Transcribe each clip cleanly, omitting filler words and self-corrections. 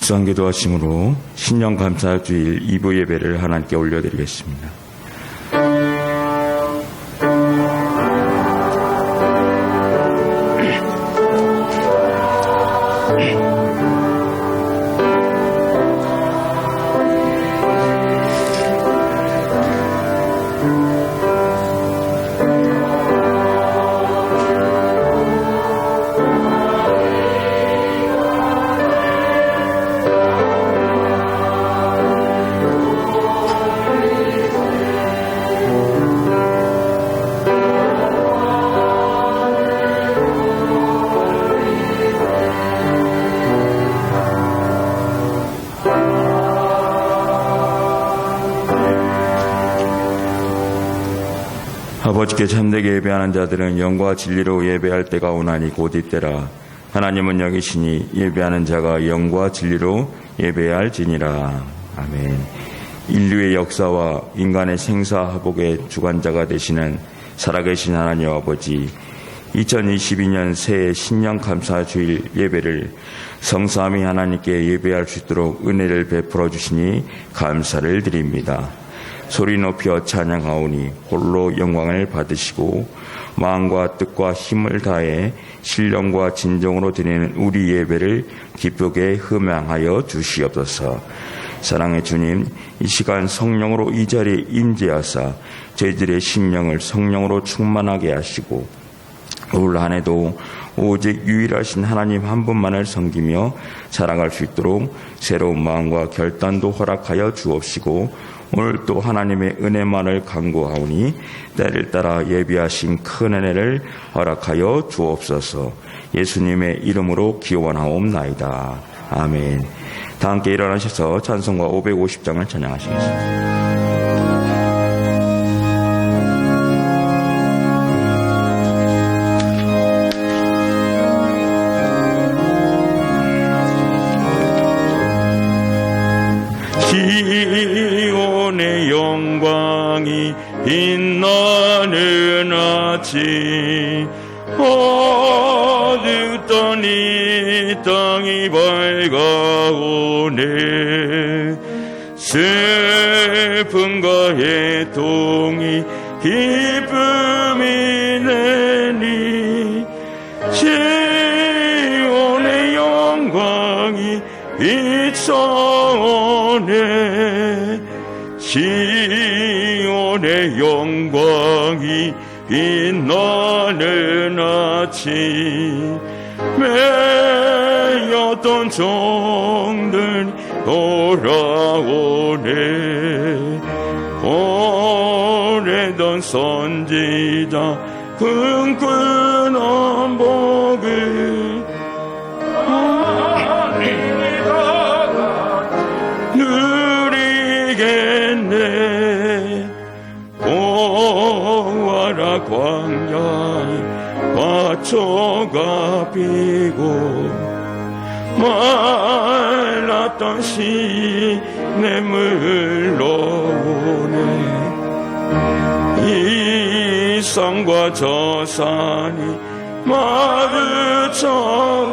수상기도 하심으로 신년 감사주일 2부 예배를 하나님께 올려드리겠습니다. 아버지께 참되게 예배하는 자들은 영과 진리로 예배할 때가 오나니 곧 이때라. 하나님은 여기시니 예배하는 자가 영과 진리로 예배할지니라. 아멘. 인류의 역사와 인간의 생사화복의 주관자가 되시는 살아계신 하나님 아버지, 2022년 새해 신년 감사주일 예배를 성삼위 하나님께 예배할 수 있도록 은혜를 베풀어 주시니 감사를 드립니다. 소리 높여 찬양하오니 홀로 영광을 받으시고 마음과 뜻과 힘을 다해 신령과 진정으로 드리는 우리 예배를 기쁘게 흠양하여 주시옵소서. 사랑의 주님, 이 시간 성령으로 이 자리에 임재하사 저희들의 심령을 성령으로 충만하게 하시고 올 한 해도 오직 유일하신 하나님 한 분만을 섬기며 살아갈 수 있도록 새로운 마음과 결단도 허락하여 주옵시고 오늘 또 하나님의 은혜만을 간구하오니 때를 따라 예비하신 큰 은혜를 허락하여 주옵소서. 예수님의 이름으로 기원하옵나이다. 아멘. 다 함께 일어나셔서 찬송가 550장을 찬양하시겠습니다. 시온의 영광이 빛나는 아침, 어둡던 이 땅이 밝아오네. 슬픔과 애통이 기쁨이 내니 시온의 영광이 비춰오네. 시온의 영광이 빛나는 아침, 매였던 종들 돌아오네. 보내던 선지자 끈끈한 복을 누리겠네. 고아라 광야에 화초가 피고 말랐던 시냇물 오네. 이 산과 저 산이 마주쳐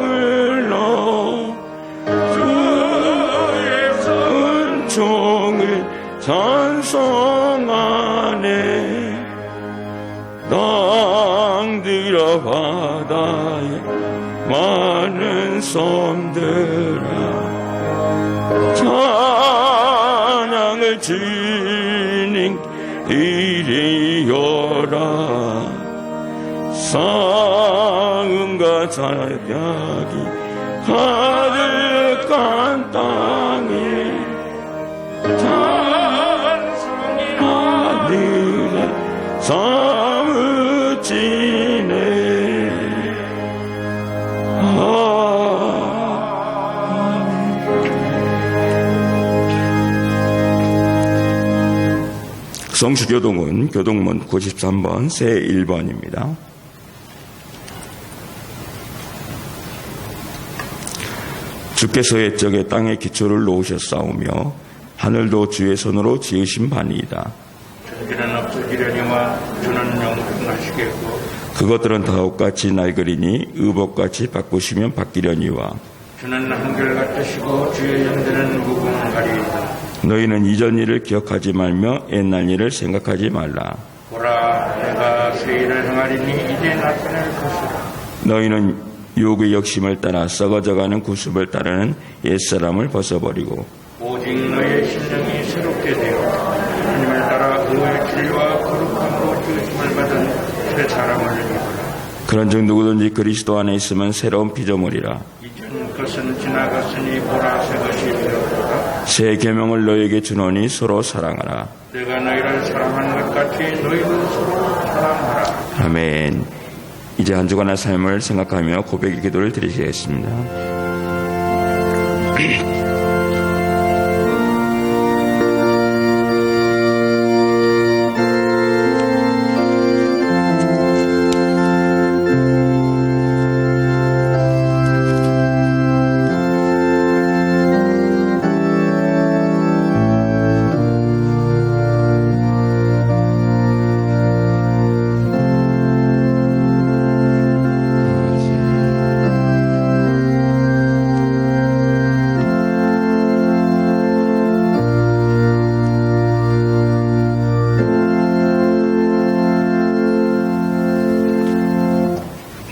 흘러 주의 은총을 찬송하네. 땅들아 바다에 많은 섬들아 찬양을 주님 드리어라. 싸움과 자약이 가득한 땅에 찬송이 하늘에 사무치네. 성수교동은 교동문 93번 새 1번입니다. 주께서 옛적에 땅에 기초를 놓으셨사오며 하늘도 주의 손으로 지으신 바니이다. 천지는 없어지려니와 주는 영원하시겠고 그것들은 다 옷같이 낡으리니 의복같이 바꾸시면 바뀌려니와 주는 한결같으시고 주의 영들은 무궁하리이다. 너희는 이전 일을 기억하지 말며 옛날 일을 생각하지 말라. 보라, 내가 새 일을 행하리니 이제 나타낼 것이라. 너희는 유혹의 욕심을 따라 썩어져가는 구습을 따르는 옛사람을 벗어버리고 오직 너의 심령이 새롭게 되어 하나님을 따라 의의 진리와 거룩함으로 지으심을 받은 새 사람을 입으라. 그런즉 누구든지 그리스도 안에 있으면 새로운 피조물이라. 이전 것은 지나갔으니 보라, 새 것이 되었도다. 새 계명을 너희에게 주노니 서로 사랑하라. 내가 너희를 사랑하는 것 같이 너희도 서로 사랑하라. 아멘. 이제 한 주간의 삶을 생각하며 고백의 기도를 드리겠습니다.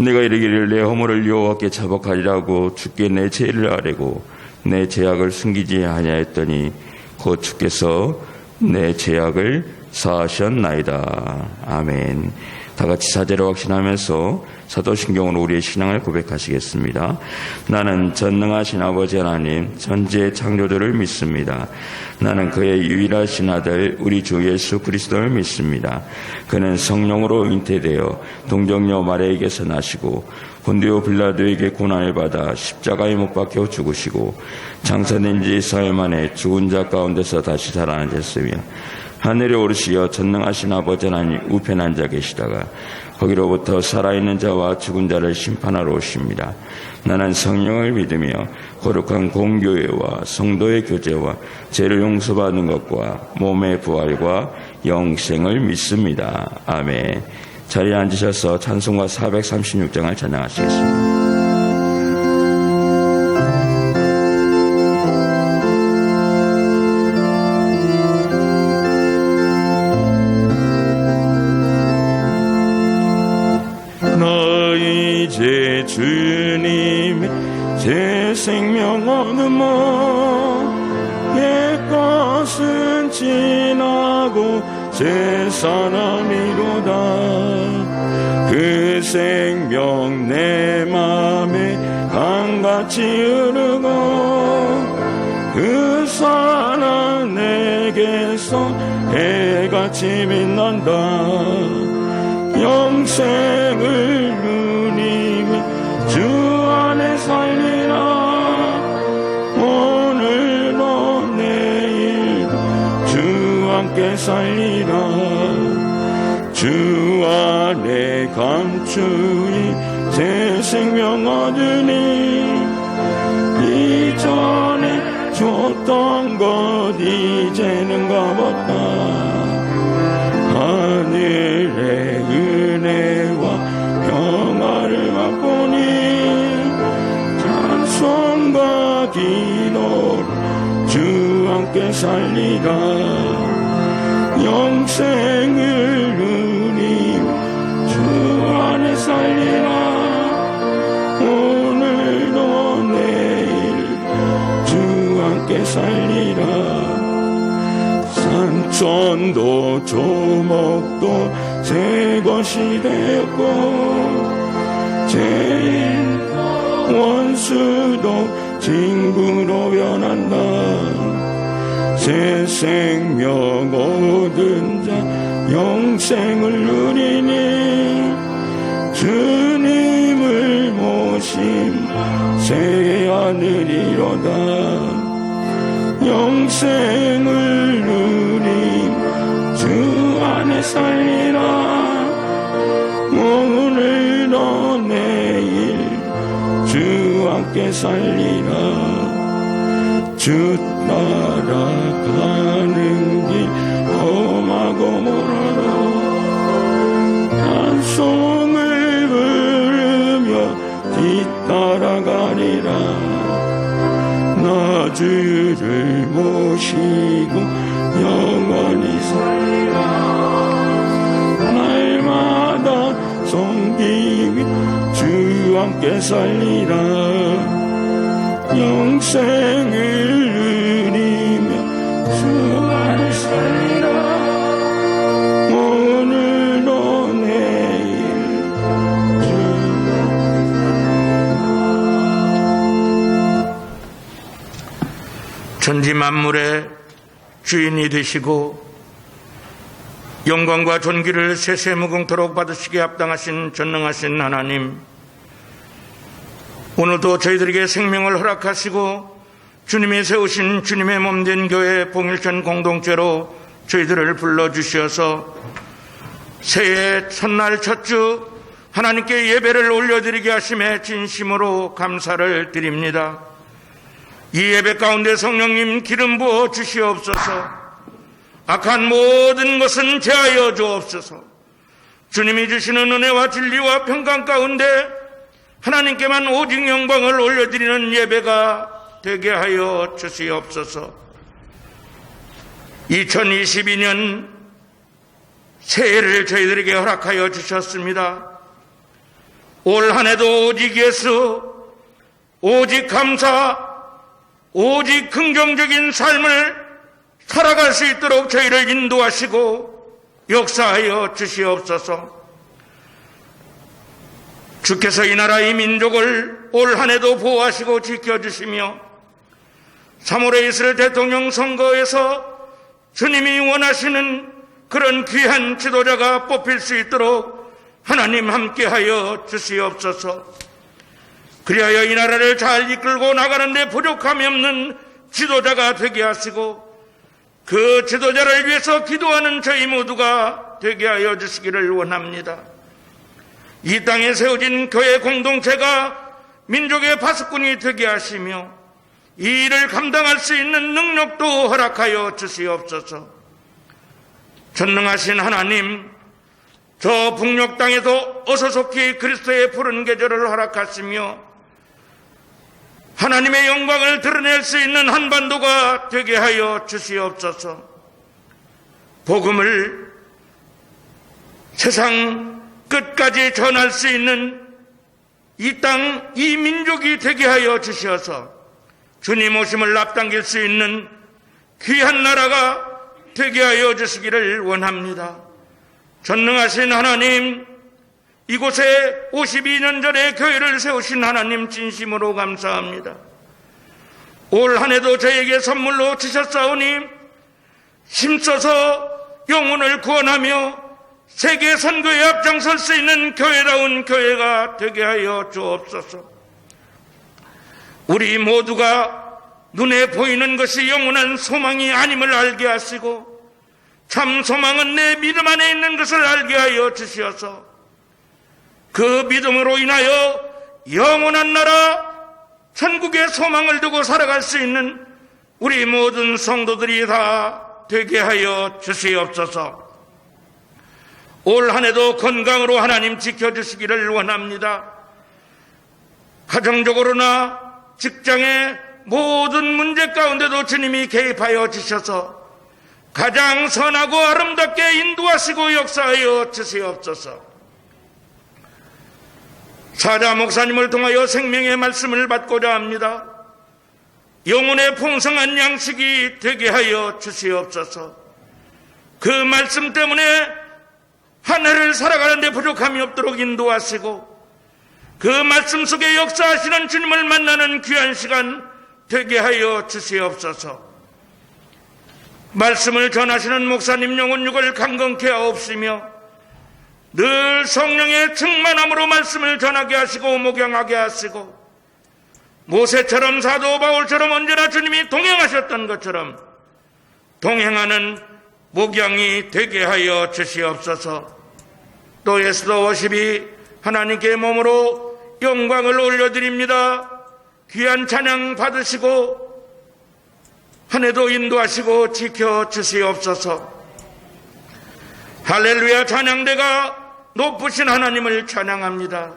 내가 이르기를 내 허물을 여호와께 자복하리라고 주께 내 죄를 아뢰고 내 죄악을 숨기지 아니하였더니 곧 주께서 내 죄악을 사하셨나이다. 아멘. 다 같이 사제로 확신하면서 사도신경으로 우리의 신앙을 고백하시겠습니다. 나는 전능하신 아버지 하나님 전지의 창조주를 믿습니다. 나는 그의 유일하신 아들 우리 주 예수 그리스도를 믿습니다. 그는 성령으로 잉태되어 동정녀 마리아에게서 나시고 본디오 빌라도에게 고난을 받아 십자가에 못 박혀 죽으시고 장사된 지 사흘 만에 죽은 자 가운데서 다시 살아나셨으며 하늘에 오르시어 전능하신 아버지 하나님 우편에 앉아 계시다가 거기로부터 살아있는 자와 죽은 자를 심판하러 오십니다. 나는 성령을 믿으며 거룩한 공교회와 성도의 교제와 죄를 용서받는 것과 몸의 부활과 영생을 믿습니다. 아멘. 자리에 앉으셔서 찬송가 436장을 찬양하시겠습니다. 이제 주님의 새 생명 얻으며 옛것은 지나고 새 사람이로다. 그 생명 내 맘에 강같이 흐르고 그 사랑 내게서 해같이 빛난다. 영생을 누리며 주 안에 살리라. 오늘도 내일도 주 함께 살리라. 주 안에 감추인 새 생명 얻으니 이전에 줬던 것 이제는 값없다. 하늘의 은혜와 평화를 맛보니 찬송과 기도로 주 함께 살리라. 영생을 누리며 주 안에 살리라. 오늘도 내일도 주 함께 살리라. 산천도 조목도 새 것이 되었고 죄인 원수도 친구로 변한다. 새 생명 얻은 자 영생을 누리니 주님을 모심 새 하늘이로다. 영생을 누림 주 안에 살리라. 오늘도 내일 주 함께 살리라. 주 따라가는 길 험하고 멀어도 찬송을 부르며 뒤따라가리라. 주를 모시고 영원히 살리라. 날마다 섬기며 주 함께 살리라. 영생을 누리며 주 안에 살리라. 오늘도 내일 천지 만물의 주인이 되시고 영광과 존귀를 세세무궁토록 받으시기에 합당하신 전능하신 하나님, 오늘도 저희들에게 생명을 허락하시고 주님이 세우신 주님의 몸된 교회 봉일천 공동체로 저희들을 불러주셔서 새해 첫날 첫주 하나님께 예배를 올려드리게 하심에 진심으로 감사를 드립니다. 이 예배 가운데 성령님 기름 부어 주시옵소서. 악한 모든 것은 제하여 주옵소서. 주님이 주시는 은혜와 진리와 평강 가운데 하나님께만 오직 영광을 올려드리는 예배가 되게 하여 주시옵소서. 2022년 새해를 저희들에게 허락하여 주셨습니다. 올 한해도 오직 예수, 오직 감사, 오직 긍정적인 삶을 살아갈 수 있도록 저희를 인도하시고 역사하여 주시옵소서. 주께서 이 나라 이 민족을 올 한해도 보호하시고 지켜주시며 3월에 있을 대통령 선거에서 주님이 원하시는 그런 귀한 지도자가 뽑힐 수 있도록 하나님 함께하여 주시옵소서. 그리하여 이 나라를 잘 이끌고 나가는 데 부족함이 없는 지도자가 되게 하시고 그 지도자를 위해서 기도하는 저희 모두가 되게 하여 주시기를 원합니다. 이 땅에 세워진 교회 공동체가 민족의 파수꾼이 되게 하시며 이 일을 감당할 수 있는 능력도 허락하여 주시옵소서. 전능하신 하나님, 저 북녘 땅에도 어서속히 그리스도의 푸른 계절을 허락하시며 하나님의 영광을 드러낼 수 있는 한반도가 되게 하여 주시옵소서. 복음을 세상 끝까지 전할 수 있는 이 땅, 이 민족이 되게 하여 주셔서 주님 오심을 앞당길 수 있는 귀한 나라가 되게 하여 주시기를 원합니다. 전능하신 하나님, 이곳에 52년 전에 교회를 세우신 하나님 진심으로 감사합니다. 올 한해도 저에게 선물로 주셨사오니 힘써서 영혼을 구원하며 세계 선교에 앞장설 수 있는 교회다운 교회가 되게 하여 주옵소서. 우리 모두가 눈에 보이는 것이 영원한 소망이 아님을 알게 하시고 참 소망은 내 믿음 안에 있는 것을 알게 하여 주시어서 그 믿음으로 인하여 영원한 나라 천국의 소망을 두고 살아갈 수 있는 우리 모든 성도들이 다 되게 하여 주시옵소서. 올 한해도 건강으로 하나님 지켜주시기를 원합니다. 가정적으로나 직장의 모든 문제 가운데도 주님이 개입하여 주셔서 가장 선하고 아름답게 인도하시고 역사하여 주시옵소서. 사자 목사님을 통하여 생명의 말씀을 받고자 합니다. 영혼의 풍성한 양식이 되게 하여 주시옵소서. 그 말씀 때문에 한 해를 살아가는 데 부족함이 없도록 인도하시고 그 말씀 속에 역사하시는 주님을 만나는 귀한 시간 되게 하여 주시옵소서. 말씀을 전하시는 목사님 영혼육을 강건케 하옵시며 늘 성령의 충만함으로 말씀을 전하게 하시고 목양하게 하시고 모세처럼 사도 바울처럼 언제나 주님이 동행하셨던 것처럼 동행하는 목양이 되게 하여 주시옵소서. 또 예수도 워십이 하나님께 몸으로 영광을 올려드립니다. 귀한 찬양 받으시고 한 해도 인도하시고 지켜주시옵소서. 할렐루야 찬양대가 높으신 하나님을 찬양합니다.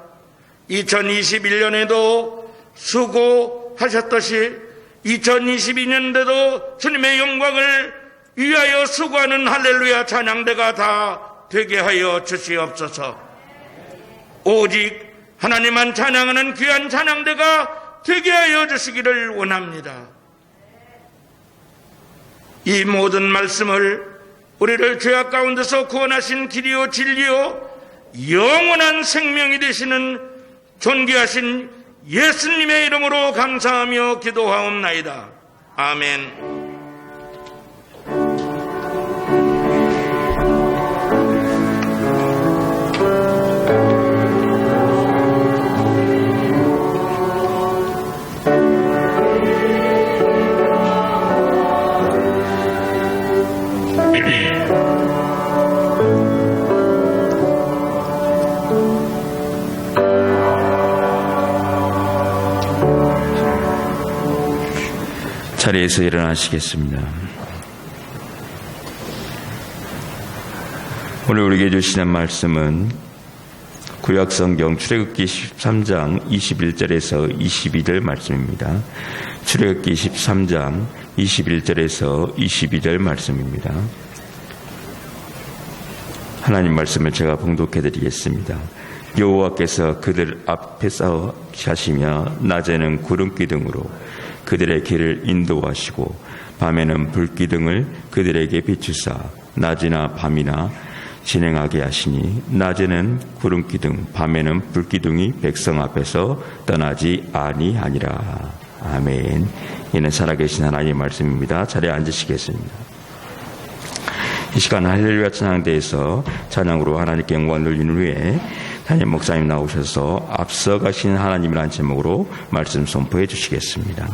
2021년에도 수고하셨듯이 2022년대도 주님의 영광을 위하여 수고하는 할렐루야 찬양대가 다 되게 하여 주시옵소서. 오직 하나님만 찬양하는 귀한 찬양대가 되게 하여 주시기를 원합니다. 이 모든 말씀을 우리를 죄악 가운데서 구원하신 길이요 진리요 영원한 생명이 되시는 존귀하신 예수님의 이름으로 감사하며 기도하옵나이다. 아멘. 자리에서 일어나시겠습니다. 오늘 우리에게 주시는 말씀은 구약성경 출애굽기 13장 21절에서 22절 말씀입니다. 출애굽기 13장 21절에서 22절 말씀입니다. 하나님 말씀을 제가 봉독해 드리겠습니다. 여호와께서 그들 앞에서 가시며 낮에는 구름기둥으로 그들의 길을 인도하시고 밤에는 불기둥을 그들에게 비추사 낮이나 밤이나 진행하게 하시니 낮에는 구름기둥 밤에는 불기둥이 백성 앞에서 떠나지 아니하니라. 아멘. 이는 살아계신 하나님의 말씀입니다. 자리에 앉으시겠습니다. 이 시간 할렐루야 찬양대에서 찬양으로 하나님께 영광을 돌리는 후에 담임 목사님 나오셔서 앞서가신 하나님이라는 제목으로 말씀 선포해 주시겠습니다.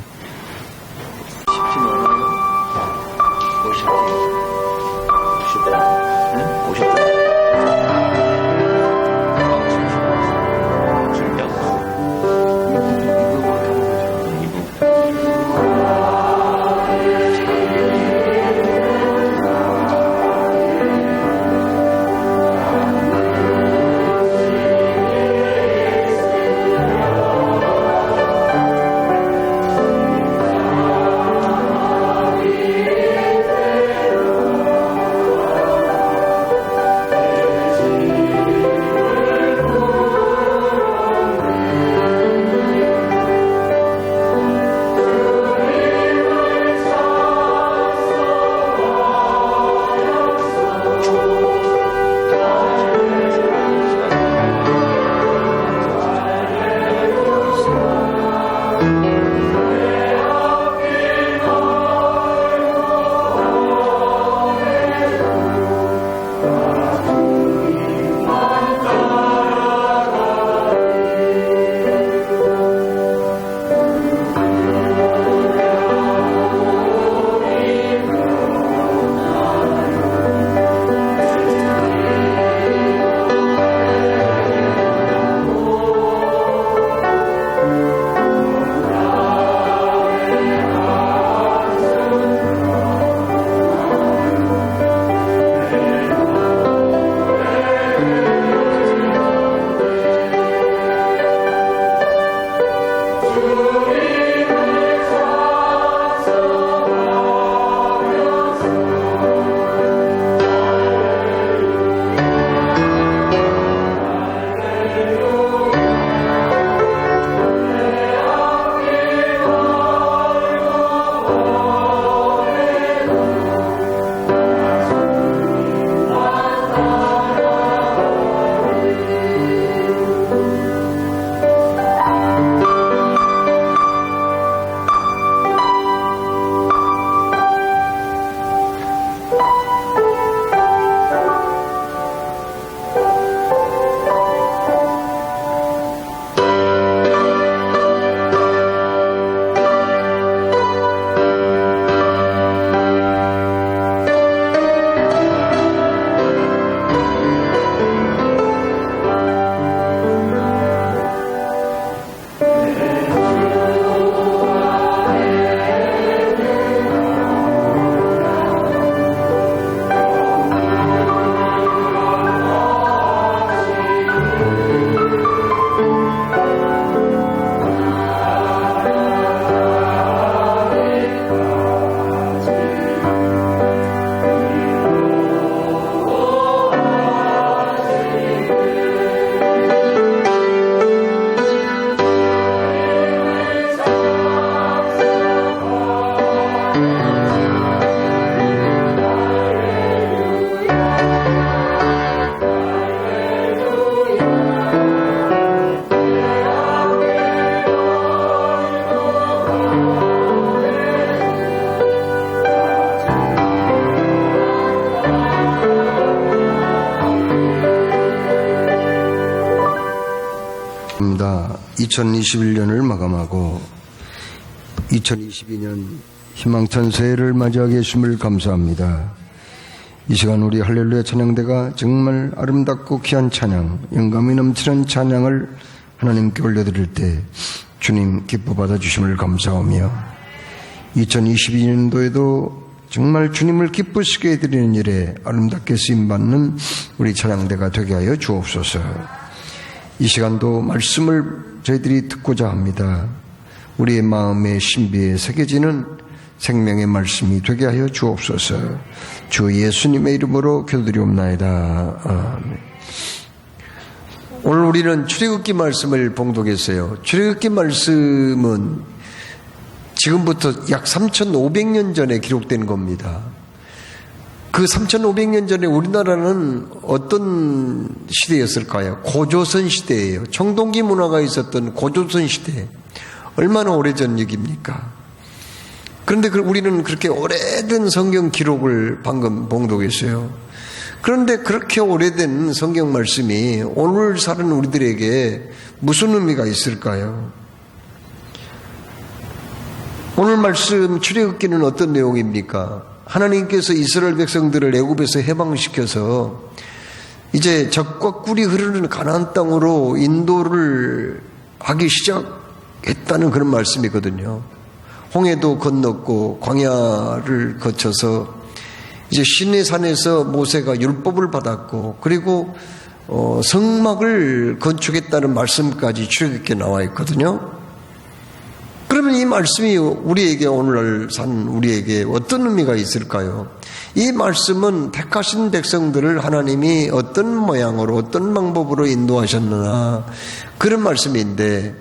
2021년을 마감하고 2022년 희망찬 새해를 맞이하게 해주심을 감사합니다. 이 시간 우리 할렐루야 찬양대가 정말 아름답고 귀한 찬양, 영감이 넘치는 찬양을 하나님께 올려드릴 때 주님 기뻐 받아주심을 감사하며 2022년도에도 정말 주님을 기쁘시게 해드리는 일에 아름답게 쓰임받는 우리 찬양대가 되게 하여 주옵소서. 이 시간도 말씀을 저희들이 듣고자 합니다. 우리의 마음의 신비에 새겨지는 생명의 말씀이 되게 하여 주옵소서. 주 예수님의 이름으로 기도드리옵나이다. 아멘. 오늘 우리는 출애굽기 말씀을 봉독했어요. 출애굽기 말씀은 지금부터 약 3,500년 전에 기록된 겁니다. 그 3,500년 전에 우리나라는 어떤 시대였을까요? 고조선 시대예요. 청동기 문화가 있었던 고조선 시대. 얼마나 오래전 얘기입니까? 그런데 우리는 그렇게 오래된 성경 기록을 방금 봉독했어요. 그런데 그렇게 오래된 성경 말씀이 오늘 사는 우리들에게 무슨 의미가 있을까요? 오늘 말씀 출애굽기는 어떤 내용입니까? 하나님께서 이스라엘 백성들을 애굽에서 해방시켜서 이제 젖과 꿀이 흐르는 가나안 땅으로 인도를 하기 시작했다는 그런 말씀이거든요. 홍해도 건넜고 광야를 거쳐서 이제 시내산에서 모세가 율법을 받았고 그리고 성막을 건축했다는 말씀까지 출애굽기에 나와 있거든요. 그러면 이 말씀이 우리에게 오늘날 산 우리에게 어떤 의미가 있을까요? 이 말씀은 택하신 백성들을 하나님이 어떤 모양으로 어떤 방법으로 인도하셨느냐 그런 말씀인데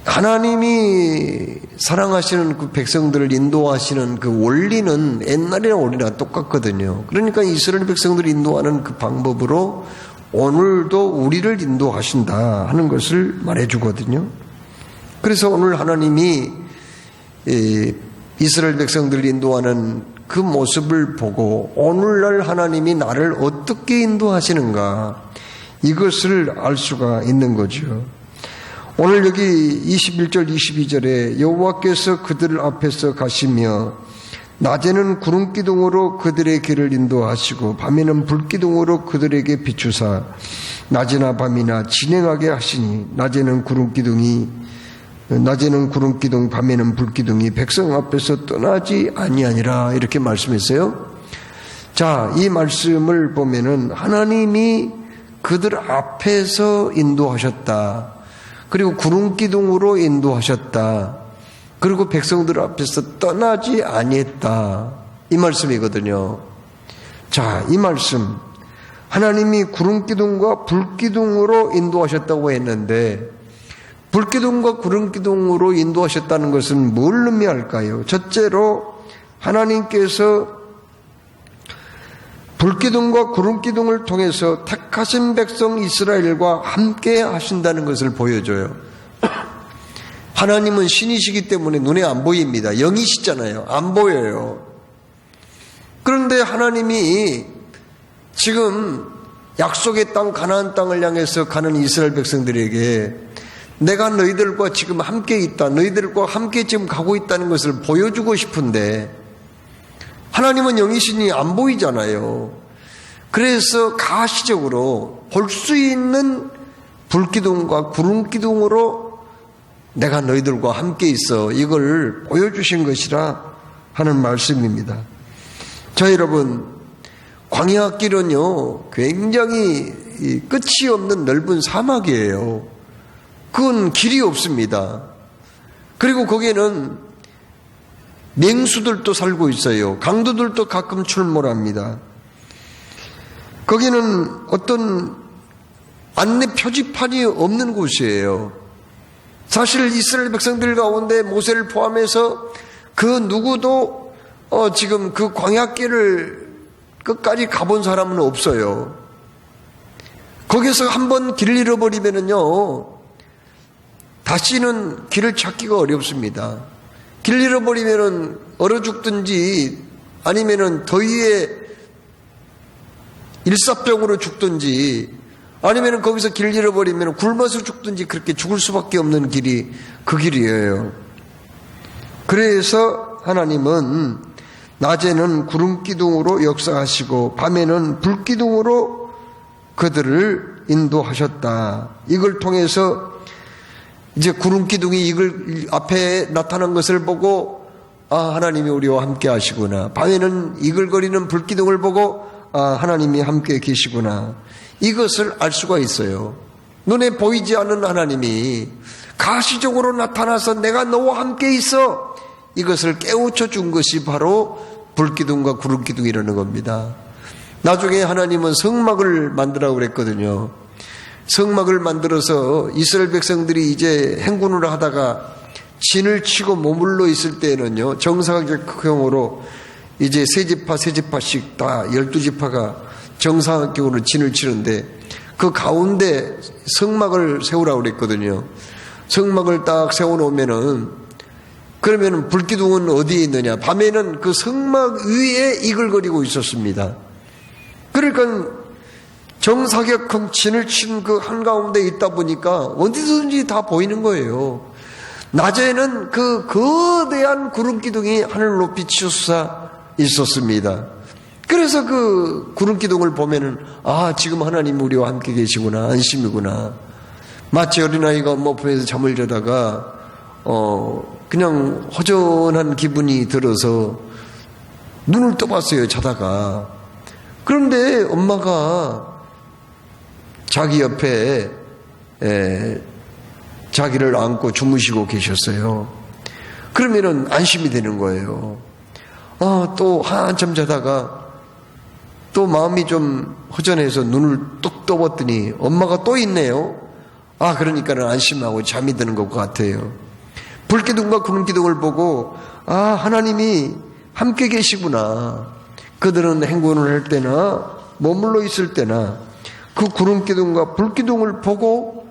하나님이 사랑하시는 그 백성들을 인도하시는 그 원리는 옛날이나 오늘이나 똑같거든요. 그러니까 이스라엘 백성들을 인도하는 그 방법으로 오늘도 우리를 인도하신다 하는 것을 말해주거든요. 그래서 오늘 하나님이 이스라엘 백성들을 인도하는 그 모습을 보고 오늘날 하나님이 나를 어떻게 인도하시는가 이것을 알 수가 있는 거죠. 오늘 여기 21절 22절에 여호와께서 그들 앞에서 가시며 낮에는 구름기둥으로 그들의 길을 인도하시고 밤에는 불기둥으로 그들에게 비추사 낮이나 밤이나 진행하게 하시니 낮에는 구름기둥 밤에는 불기둥이 백성 앞에서 떠나지 아니하니라 이렇게 말씀했어요. 자, 이 말씀을 보면은 하나님이 그들 앞에서 인도하셨다. 그리고 구름기둥으로 인도하셨다. 그리고 백성들 앞에서 떠나지 아니했다. 이 말씀이거든요. 자, 이 말씀 하나님이 구름기둥과 불기둥으로 인도하셨다고 했는데 불기둥과 구름기둥으로 인도하셨다는 것은 뭘 의미할까요? 첫째로 하나님께서 불기둥과 구름기둥을 통해서 택하신 백성 이스라엘과 함께 하신다는 것을 보여줘요. 하나님은 신이시기 때문에 눈에 안 보입니다. 영이시잖아요. 안 보여요. 그런데 하나님이 지금 약속의 땅 가나안 땅을 향해서 가는 이스라엘 백성들에게 내가 너희들과 지금 함께 있다. 너희들과 함께 지금 가고 있다는 것을 보여주고 싶은데 하나님은 영이시니 안 보이잖아요. 그래서 가시적으로 볼 수 있는 불기둥과 구름기둥으로 내가 너희들과 함께 있어 이걸 보여주신 것이라 하는 말씀입니다. 자, 여러분 광야길은요 굉장히 끝이 없는 넓은 사막이에요. 그건 길이 없습니다. 그리고 거기에는 맹수들도 살고 있어요. 강도들도 가끔 출몰합니다. 거기는 어떤 안내 표지판이 없는 곳이에요. 사실 이스라엘 백성들 가운데 모세를 포함해서 그 누구도 지금 그 광야길을 끝까지 가본 사람은 없어요. 거기서 한번 길을 잃어버리면은요 다시는 길을 찾기가 어렵습니다. 길 잃어버리면은 얼어 죽든지 아니면은 더위에 일사병으로 죽든지 아니면 거기서 길 잃어버리면 굶어서 죽든지 그렇게 죽을 수밖에 없는 길이 그 길이에요. 그래서 하나님은 낮에는 구름기둥으로 역사하시고 밤에는 불기둥으로 그들을 인도하셨다. 이걸 통해서 이제 구름기둥이 이걸 앞에 나타난 것을 보고 하나님이 우리와 함께 하시구나. 밤에는 이글거리는 불기둥을 보고 하나님이 함께 계시구나. 이것을 알 수가 있어요. 눈에 보이지 않는 하나님이 가시적으로 나타나서 내가 너와 함께 있어. 이것을 깨우쳐 준 것이 바로 불기둥과 구름기둥이라는 겁니다. 나중에 하나님은 성막을 만들라고 그랬거든요. 성막을 만들어서 이스라엘 백성들이 이제 행군을 하다가 진을 치고 머물러 있을 때에는요, 정사각형으로 이제 세 지파씩 다 12지파가 정사각형으로 진을 치는데 그 가운데 성막을 세우라고 그랬거든요. 성막을 딱 세워놓으면은 그러면은 불기둥은 어디에 있느냐? 밤에는 그 성막 위에 이글거리고 있었습니다. 그러니까 정사각형 진을 친 그 한가운데 있다 보니까 어디든지 다 보이는 거예요. 낮에는 그 거대한 구름기둥이 하늘 높이 치솟아 있었습니다. 그래서 그 구름기둥을 보면은 지금 하나님 우리와 함께 계시구나, 안심이구나. 마치 어린아이가 엄마 품에서 잠을 자다가 그냥 허전한 기분이 들어서 눈을 떠봤어요, 자다가. 그런데 엄마가 자기 옆에 자기를 안고 주무시고 계셨어요. 그러면은 안심이 되는 거예요. 또 한참 자다가 또 마음이 좀 허전해서 눈을 뚝 떠봤더니 엄마가 또 있네요. 그러니까는 안심하고 잠이 드는 것 같아요. 불기둥과 구름기둥을 보고 하나님이 함께 계시구나. 그들은 행군을 할 때나 머물러 있을 때나 그 구름기둥과 불기둥을 보고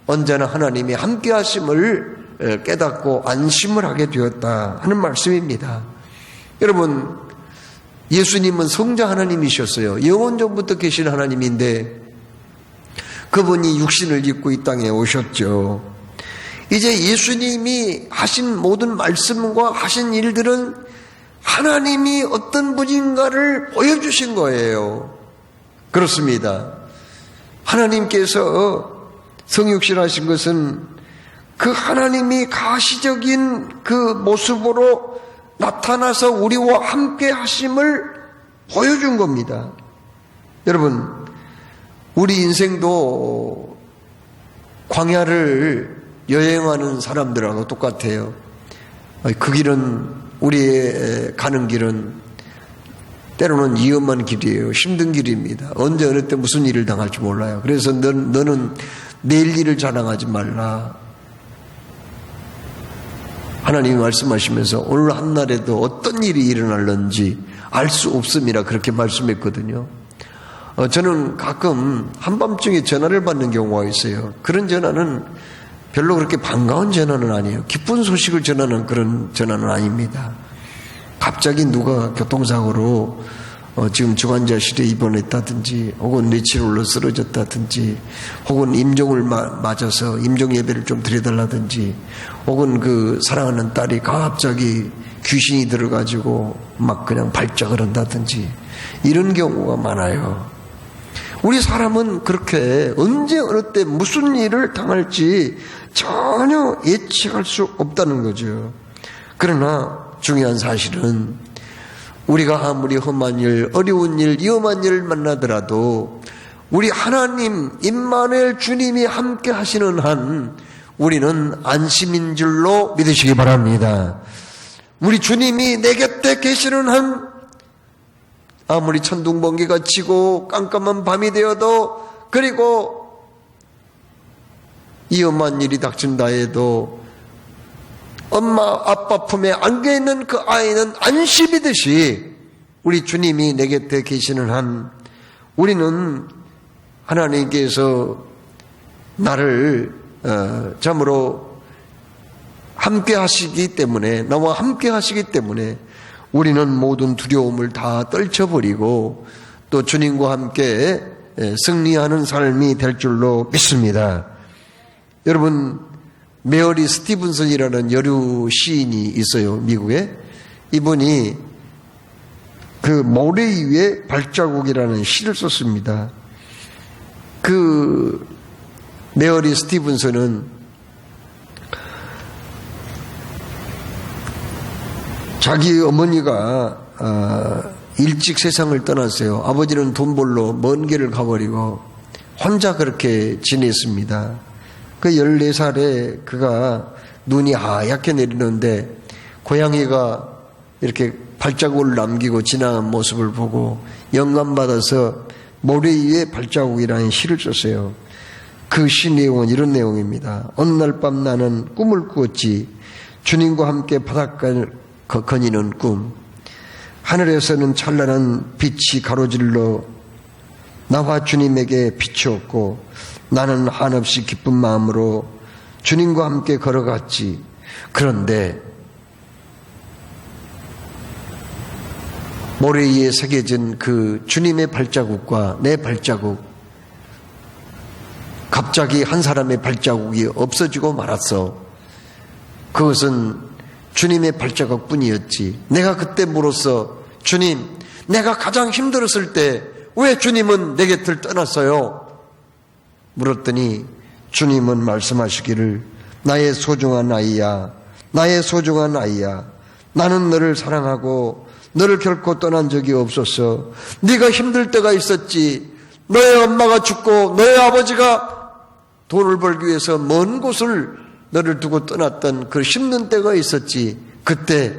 언제나 하나님이 함께 하심을 깨닫고 안심을 하게 되었다 하는 말씀입니다. 여러분, 예수님은 성자 하나님이셨어요. 영원전부터 계신 하나님인데 그분이 육신을 입고 이 땅에 오셨죠. 이제 예수님이 하신 모든 말씀과 하신 일들은 하나님이 어떤 분인가를 보여주신 거예요. 그렇습니다. 하나님께서 성육신 하신 것은 그 하나님이 가시적인 그 모습으로 나타나서 우리와 함께 하심을 보여준 겁니다. 여러분, 우리 인생도 광야를 여행하는 사람들하고 똑같아요. 그 길은, 우리의 가는 길은 때로는 위험한 길이에요. 힘든 길입니다. 언제 어느 때 무슨 일을 당할지 몰라요. 그래서 너는 내일 일을 자랑하지 말라. 하나님이 말씀하시면서 오늘 한날에도 어떤 일이 일어날는지 알 수 없음이라 그렇게 말씀했거든요. 저는 가끔 한밤중에 전화를 받는 경우가 있어요. 그런 전화는 별로 그렇게 반가운 전화는 아니에요. 기쁜 소식을 전하는 그런 전화는 아닙니다. 갑자기 누가 교통사고로 지금 중환자실에 입원했다든지 혹은 뇌치료로 쓰러졌다든지 혹은 임종을 맞아서 임종 예배를 좀 드려달라든지 혹은 그 사랑하는 딸이 갑자기 귀신이 들어가지고 막 그냥 발작을 한다든지 이런 경우가 많아요. 우리 사람은 그렇게 언제 어느 때 무슨 일을 당할지 전혀 예측할 수 없다는 거죠. 그러나 중요한 사실은 우리가 아무리 험한 일, 어려운 일, 위험한 일을 만나더라도 우리 하나님 임마누엘 주님이 함께 하시는 한 우리는 안심인 줄로 믿으시기 바랍니다. 우리 주님이 내 곁에 계시는 한 아무리 천둥번개가 치고 깜깜한 밤이 되어도 그리고 위험한 일이 닥친다 해도 엄마 아빠 품에 안겨있는 그 아이는 안심이듯이 우리 주님이 내 곁에 계시는 한 우리는 하나님께서 나를 참으로 함께 하시기 때문에 나와 함께 하시기 때문에 우리는 모든 두려움을 다 떨쳐버리고 또 주님과 함께 승리하는 삶이 될 줄로 믿습니다. 여러분, 메어리 스티븐슨이라는 여류 시인이 있어요, 미국에. 이분이 그 모래 위에 발자국이라는 시를 썼습니다. 그 메어리 스티븐슨은 자기 어머니가 일찍 세상을 떠났어요. 아버지는 돈 벌러 먼 길을 가버리고 혼자 그렇게 지냈습니다. 그 14살에 그가 눈이 하얗게 내리는데 고양이가 이렇게 발자국을 남기고 지나간 모습을 보고 영감받아서 모래 위에 발자국이라는 시를 썼어요. 그 시 내용은 이런 내용입니다. 어느 날 밤 나는 꿈을 꾸었지. 주님과 함께 바닷가를 거니는 꿈. 하늘에서는 찬란한 빛이 가로질러 나와 주님에게 비추었고 나는 한없이 기쁜 마음으로 주님과 함께 걸어갔지. 그런데 모래 위에 새겨진 그 주님의 발자국과 내 발자국, 갑자기 한 사람의 발자국이 없어지고 말았어. 그것은 주님의 발자국 뿐이었지. 내가 그때 물었어. 주님, 내가 가장 힘들었을 때 왜 주님은 내 곁을 떠났어요? 물었더니 주님은 말씀하시기를 나의 소중한 아이야, 나의 소중한 아이야. 나는 너를 사랑하고 너를 결코 떠난 적이 없었어. 네가 힘들 때가 있었지. 너의 엄마가 죽고 너의 아버지가 돈을 벌기 위해서 먼 곳을 너를 두고 떠났던 그 힘든 때가 있었지. 그때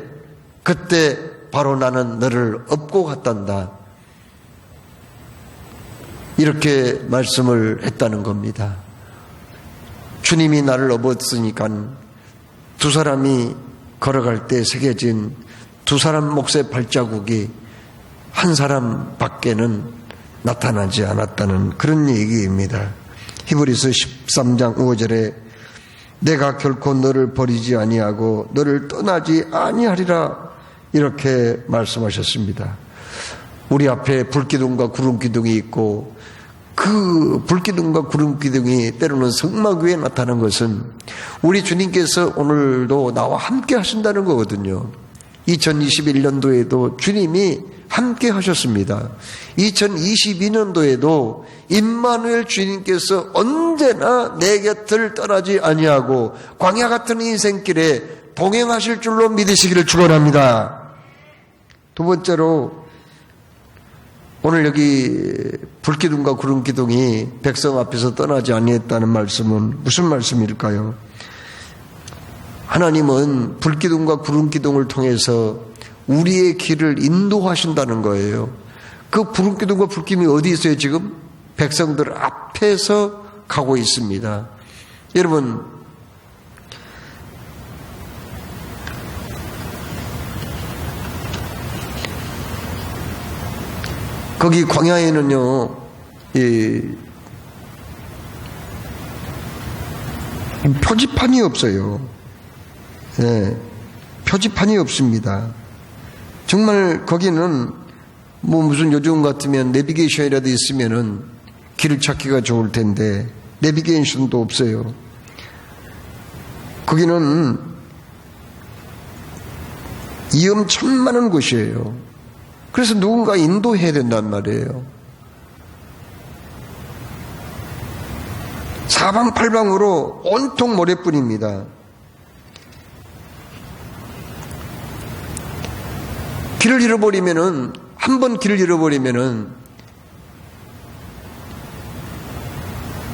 바로 나는 너를 업고 갔단다. 이렇게 말씀을 했다는 겁니다. 주님이 나를 업었으니까 두 사람이 걸어갈 때 새겨진 두 사람 몫의 발자국이 한 사람 밖에는 나타나지 않았다는 그런 얘기입니다. 히브리서 13장 5절에 내가 결코 너를 버리지 아니하고 너를 떠나지 아니하리라 이렇게 말씀하셨습니다. 우리 앞에 불기둥과 구름기둥이 있고 그 불기둥과 구름기둥이 때로는 성막 위에 나타나는 것은 우리 주님께서 오늘도 나와 함께 하신다는 거거든요. 2021년도에도 주님이 함께 하셨습니다. 2022년도에도 임마누엘 주님께서 언제나 내 곁을 떠나지 아니하고 광야 같은 인생길에 동행하실 줄로 믿으시기를 축원합니다. 두 번째로 오늘 여기 불기둥과 구름기둥이 백성 앞에서 떠나지 아니했다는 말씀은 무슨 말씀일까요? 하나님은 불기둥과 구름기둥을 통해서 우리의 길을 인도하신다는 거예요. 그 구름기둥과 불기둥이 어디 있어요 지금? 백성들 앞에서 가고 있습니다. 여러분, 거기 광야에는요, 표지판이 없어요. 네, 표지판이 없습니다. 정말 거기는 뭐 무슨 요즘 같으면 내비게이션이라도 있으면은 길을 찾기가 좋을 텐데 내비게이션도 없어요. 거기는 위험천만한 곳이에요. 그래서 누군가 인도해야 된단 말이에요. 사방팔방으로 온통 모래뿐입니다. 길을 잃어버리면은, 한 번 길을 잃어버리면은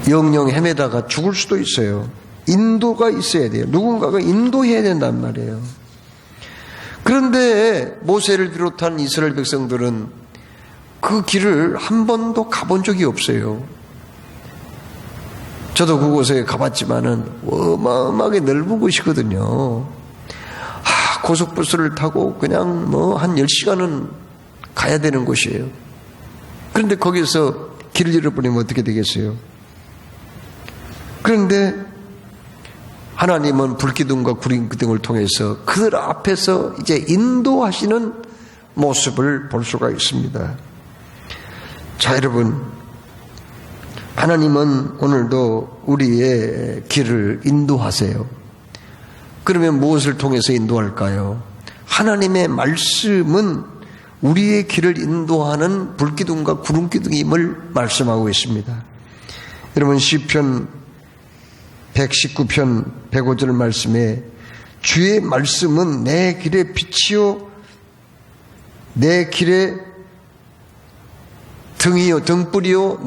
영영 헤매다가 죽을 수도 있어요. 인도가 있어야 돼요. 누군가가 인도해야 된단 말이에요. 그런데 모세를 비롯한 이스라엘 백성들은 그 길을 한 번도 가본 적이 없어요. 저도 그곳에 가봤지만은 어마어마하게 넓은 곳이거든요. 고속버스를 타고 그냥 뭐 한 10시간은 가야 되는 곳이에요. 그런데 거기서 길을 잃어버리면 어떻게 되겠어요? 그런데 하나님은 불기둥과 구름기둥을 통해서 그들 앞에서 이제 인도하시는 모습을 볼 수가 있습니다. 자, 여러분, 하나님은 오늘도 우리의 길을 인도하세요. 그러면 무엇을 통해서 인도할까요? 하나님의 말씀은 우리의 길을 인도하는 불기둥과 구름기둥임을 말씀하고 있습니다. 여러분 시편 119편 105절 말씀에 주의 말씀은 내 길의 빛이요 내 길의 등이요 등불이요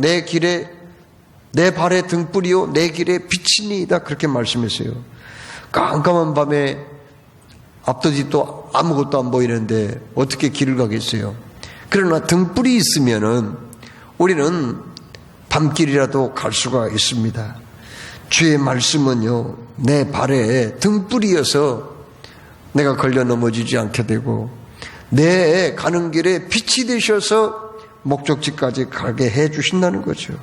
내 발의 등불이요 내 길의 빛이니이다 그렇게 말씀했어요. 깜깜한 밤에 앞도 뒤도 아무것도 안 보이는데 어떻게 길을 가겠어요? 그러나 등불이 있으면은 우리는 밤길이라도 갈 수가 있습니다. 주의 말씀은요 내 발에 등불이어서 내가 걸려 넘어지지 않게 되고 내 가는 길에 빛이 되셔서 목적지까지 가게 해 주신다는 거죠.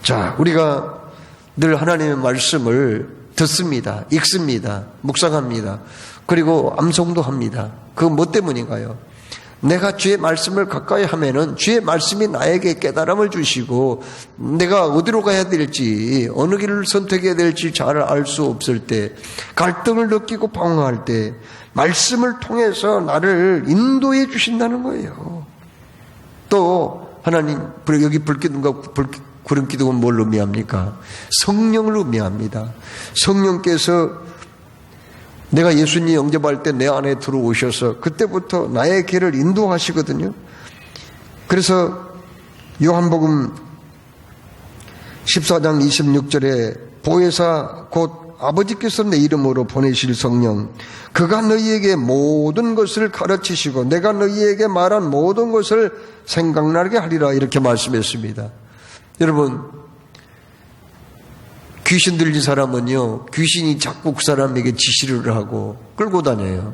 자, 우리가 늘 하나님의 말씀을 듣습니다. 읽습니다. 묵상합니다. 그리고 암송도 합니다. 그건 뭐 때문인가요? 내가 주의 말씀을 가까이 하면은 주의 말씀이 나에게 깨달음을 주시고 내가 어디로 가야 될지 어느 길을 선택해야 될지 잘 알 수 없을 때 갈등을 느끼고 방황할 때 말씀을 통해서 나를 인도해 주신다는 거예요. 또 하나님 여기 불기둥과 구름기둥은 뭘 의미합니까? 성령을 의미합니다. 성령께서 내가 예수님 영접할 때 내 안에 들어오셔서 그때부터 나의 길을 인도하시거든요. 그래서 요한복음 14장 26절에 보혜사 곧 아버지께서 내 이름으로 보내실 성령 그가 너희에게 모든 것을 가르치시고 내가 너희에게 말한 모든 것을 생각나게 하리라 이렇게 말씀했습니다. 여러분 귀신 들린 사람은요 귀신이 자꾸 그 사람에게 지시를 하고 끌고 다녀요.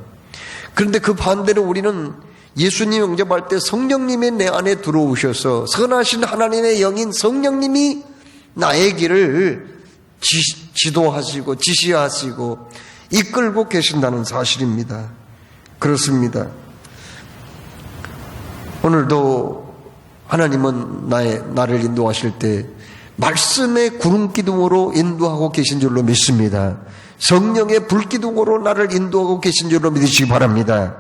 그런데 그 반대로 우리는 예수님 영접할 때 성령님이 내 안에 들어오셔서 선하신 하나님의 영인 성령님이 나의 길을 지도하시고 지시하시고 이끌고 계신다는 사실입니다. 그렇습니다. 오늘도 하나님은 나를 인도하실 때 말씀의 구름기둥으로 인도하고 계신 줄로 믿습니다. 성령의 불기둥으로 나를 인도하고 계신 줄로 믿으시기 바랍니다.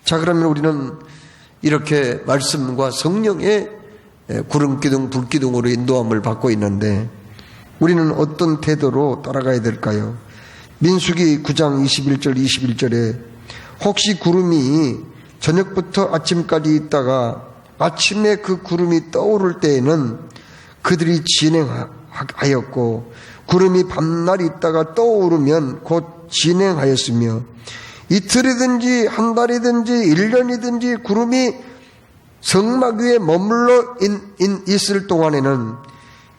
자, 그러면 우리는 이렇게 말씀과 성령의 구름기둥, 불기둥으로 인도함을 받고 있는데 우리는 어떤 태도로 따라가야 될까요? 민수기 9장 21절 21절에 혹시 구름이 저녁부터 아침까지 있다가 아침에 그 구름이 떠오를 때에는 그들이 진행하였고 구름이 밤날 있다가 떠오르면 곧 진행하였으며 이틀이든지 한 달이든지 1년이든지 구름이 성막 위에 머물러 있을 동안에는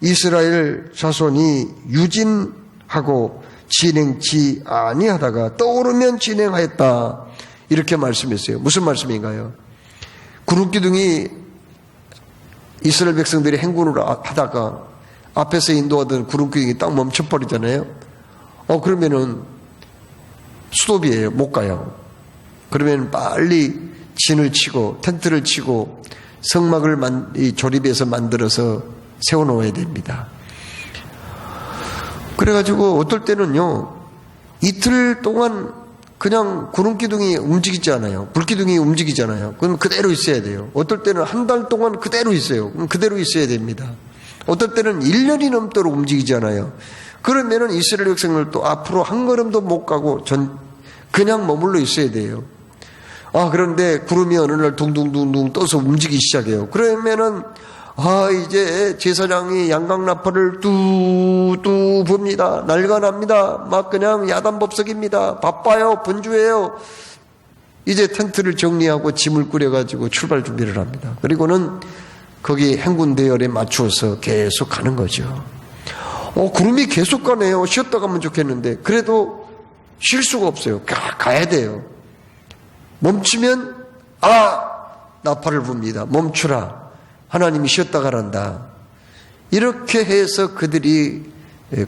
이스라엘 자손이 유진하고 진행치 아니하다가 떠오르면 진행하였다 이렇게 말씀했어요. 무슨 말씀인가요? 구름기둥이 이스라엘 백성들이 행군을 하다가 앞에서 인도하던 구름기둥이 딱 멈춰버리잖아요. 그러면은 스톱이에요. 못 가요. 그러면 빨리 진을 치고 텐트를 치고 성막을 조립해서 만들어서 세워놓아야 됩니다. 그래가지고 어떨 때는요 이틀 동안 그냥 구름기둥이 움직이지 않아요. 불기둥이 움직이잖아요. 그럼 그대로 있어야 돼요. 어떨 때는 한 달 동안 그대로 있어요. 그럼 그대로 있어야 됩니다. 어떨 때는 1년이 넘도록 움직이지 않아요. 그러면은 이스라엘 백성들도 앞으로 한 걸음도 못 가고 그냥 머물러 있어야 돼요. 그런데 구름이 어느 날 둥둥둥둥 떠서 움직이기 시작해요. 그러면은 이제 제사장이 양강나팔을 뚜뚜 붑니다. 날가납니다. 막 그냥 야단법석입니다. 바빠요. 분주해요. 이제 텐트를 정리하고 짐을 꾸려가지고 출발 준비를 합니다. 그리고는 거기 행군 대열에 맞추어서 계속 가는 거죠. 구름이 계속 가네요. 쉬었다 가면 좋겠는데 그래도 쉴 수가 없어요. 가야 돼요. 멈추면 나팔을 붑니다. 멈추라. 하나님이 쉬었다 가란다. 이렇게 해서 그들이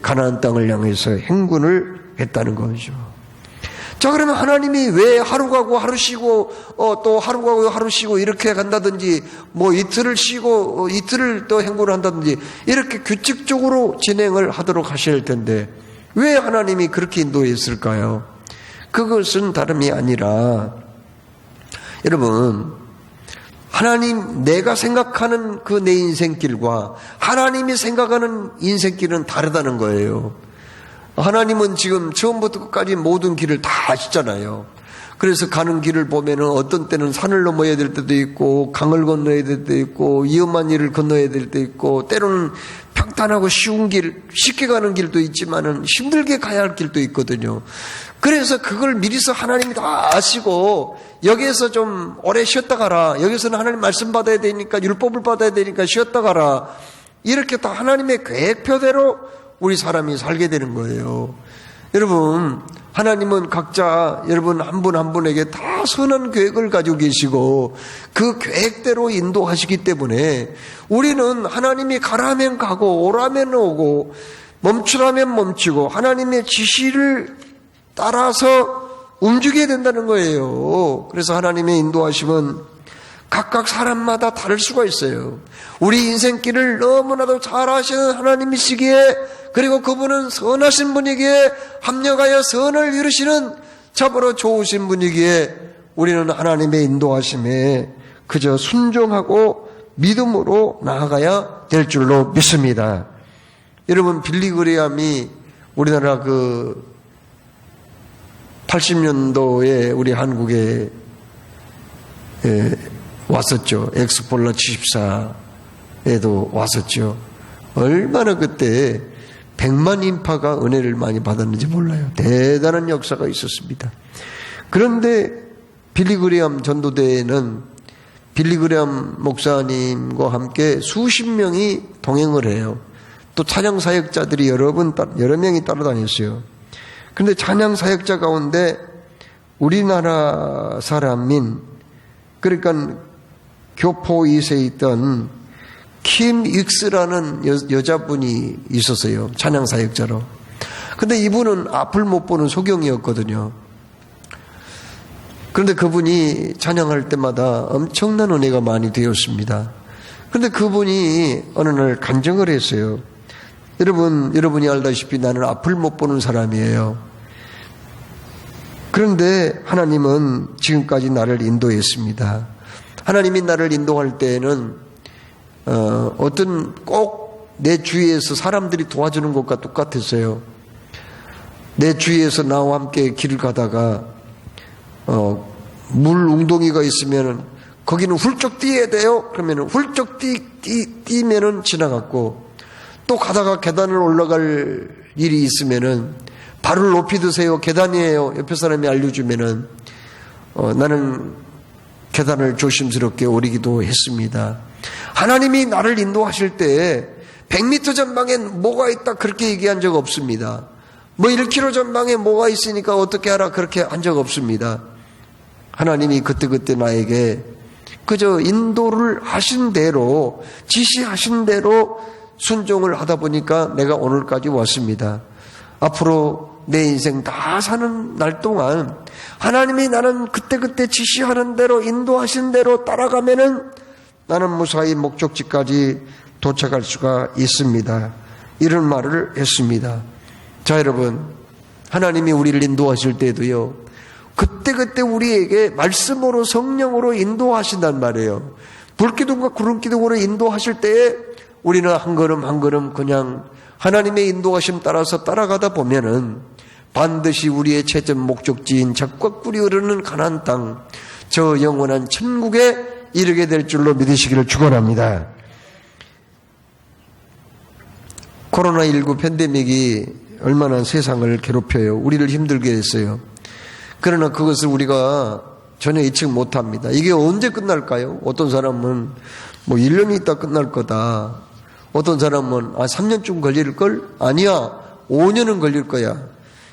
가나안 땅을 향해서 행군을 했다는 거죠. 자, 그러면 하나님이 왜 하루 가고 하루 쉬고, 또 하루 가고 하루 쉬고 이렇게 간다든지, 뭐 이틀을 쉬고, 이틀을 또 행군을 한다든지, 이렇게 규칙적으로 진행을 하도록 하셔야 할 텐데, 왜 하나님이 그렇게 인도했을까요? 그것은 다름이 아니라, 여러분, 하나님, 내가 생각하는 그 내 인생길과 하나님이 생각하는 인생길은 다르다는 거예요. 하나님은 지금 처음부터 끝까지 모든 길을 다 아시잖아요. 그래서 가는 길을 보면은 어떤 때는 산을 넘어야 될 때도 있고, 강을 건너야 될 때도 있고, 위험한 일을 건너야 될 때도 있고, 때로는 평탄하고 쉬운 길, 쉽게 가는 길도 있지만은 힘들게 가야 할 길도 있거든요. 그래서 그걸 미리서 하나님이 다 아시고, 여기에서 좀 오래 쉬었다 가라. 여기서는 하나님 말씀 받아야 되니까, 율법을 받아야 되니까 쉬었다 가라. 이렇게 다 하나님의 계획표대로 우리 사람이 살게 되는 거예요. 여러분, 하나님은 각자 여러분 한 분 한 분에게 다 선한 계획을 가지고 계시고 그 계획대로 인도하시기 때문에 우리는 하나님이 가라면 가고 오라면 오고 멈추라면 멈추고 하나님의 지시를 따라서 움직여야 된다는 거예요. 그래서 하나님의 인도하심은 각각 사람마다 다를 수가 있어요. 우리 인생길을 너무나도 잘 아시는 하나님이시기에, 그리고 그분은 선하신 분이기에, 합력하여 선을 이루시는 참으로 좋으신 분이기에 우리는 하나님의 인도하심에 그저 순종하고 믿음으로 나아가야 될 줄로 믿습니다. 여러분, 빌리 그레함이 우리나라 80년도에 우리 한국에 왔었죠. 엑스폴라 74에도 왔었죠. 얼마나 그때 100만 인파가 은혜를 많이 받았는지 몰라요. 대단한 역사가 있었습니다. 그런데 빌리 그레함 전도대회는 빌리 그레함 목사님과 함께 수십 명이 동행을 해요. 또 찬양 사역자들이 여러 명이 따라다녔어요. 그런데 찬양 사역자 가운데 우리나라 사람인, 그러니까 교포 2세에 있던 킴 익스라는 여자분이 있었어요. 찬양 사역자로. 근데 이분은 앞을 못 보는 소경이었거든요. 그런데 그분이 찬양할 때마다 엄청난 은혜가 많이 되었습니다. 그런데 그분이 어느 날 간증을 했어요. 여러분이 알다시피 나는 앞을 못 보는 사람이에요. 그런데 하나님은 지금까지 나를 인도했습니다. 하나님이 나를 인도할 때에는 어떤 꼭 내 주위에서 사람들이 도와주는 것과 똑같았어요. 내 주위에서 나와 함께 길을 가다가 물 웅덩이가 있으면은 거기는 훌쩍 뛰어야 돼요. 그러면은 훌쩍 뛰면은 지나갔고, 또 가다가 계단을 올라갈 일이 있으면은 발을 높이 드세요. 계단이에요. 옆에 사람이 알려주면은 나는 계단을 조심스럽게 오르기도 했습니다. 하나님이 나를 인도하실 때 100m 전방에 뭐가 있다 그렇게 얘기한 적 없습니다. 뭐 1km 전방에 뭐가 있으니까 어떻게 하라 그렇게 한 적 없습니다. 하나님이 그때그때 나에게 그저 인도를 하신 대로, 지시하신 대로 순종을 하다 보니까 내가 오늘까지 왔습니다. 앞으로 내 인생 다 사는 날 동안 하나님이 나는 그때그때 지시하는 대로, 인도하신 대로 따라가면은 나는 무사히 목적지까지 도착할 수가 있습니다. 이런 말을 했습니다. 자, 여러분, 하나님이 우리를 인도하실 때도요, 그때그때 우리에게 말씀으로, 성령으로 인도하신단 말이에요. 불기둥과 구름기둥으로 인도하실 때에 우리는 한 걸음 한 걸음 그냥 하나님의 인도하심 따라서 따라가다 보면은 반드시 우리의 최종 목적지인 젖과 꿀이 흐르는 가나안 땅, 저 영원한 천국에 이르게 될 줄로 믿으시기를 축원합니다. 코로나19 팬데믹이 얼마나 세상을 괴롭혀요. 우리를 힘들게 했어요. 그러나 그것을 우리가 전혀 예측 못합니다. 이게 언제 끝날까요? 어떤 사람은 뭐 1년이 있다 끝날 거다. 어떤 사람은 3년쯤 걸릴걸? 아니야, 5년은 걸릴 거야.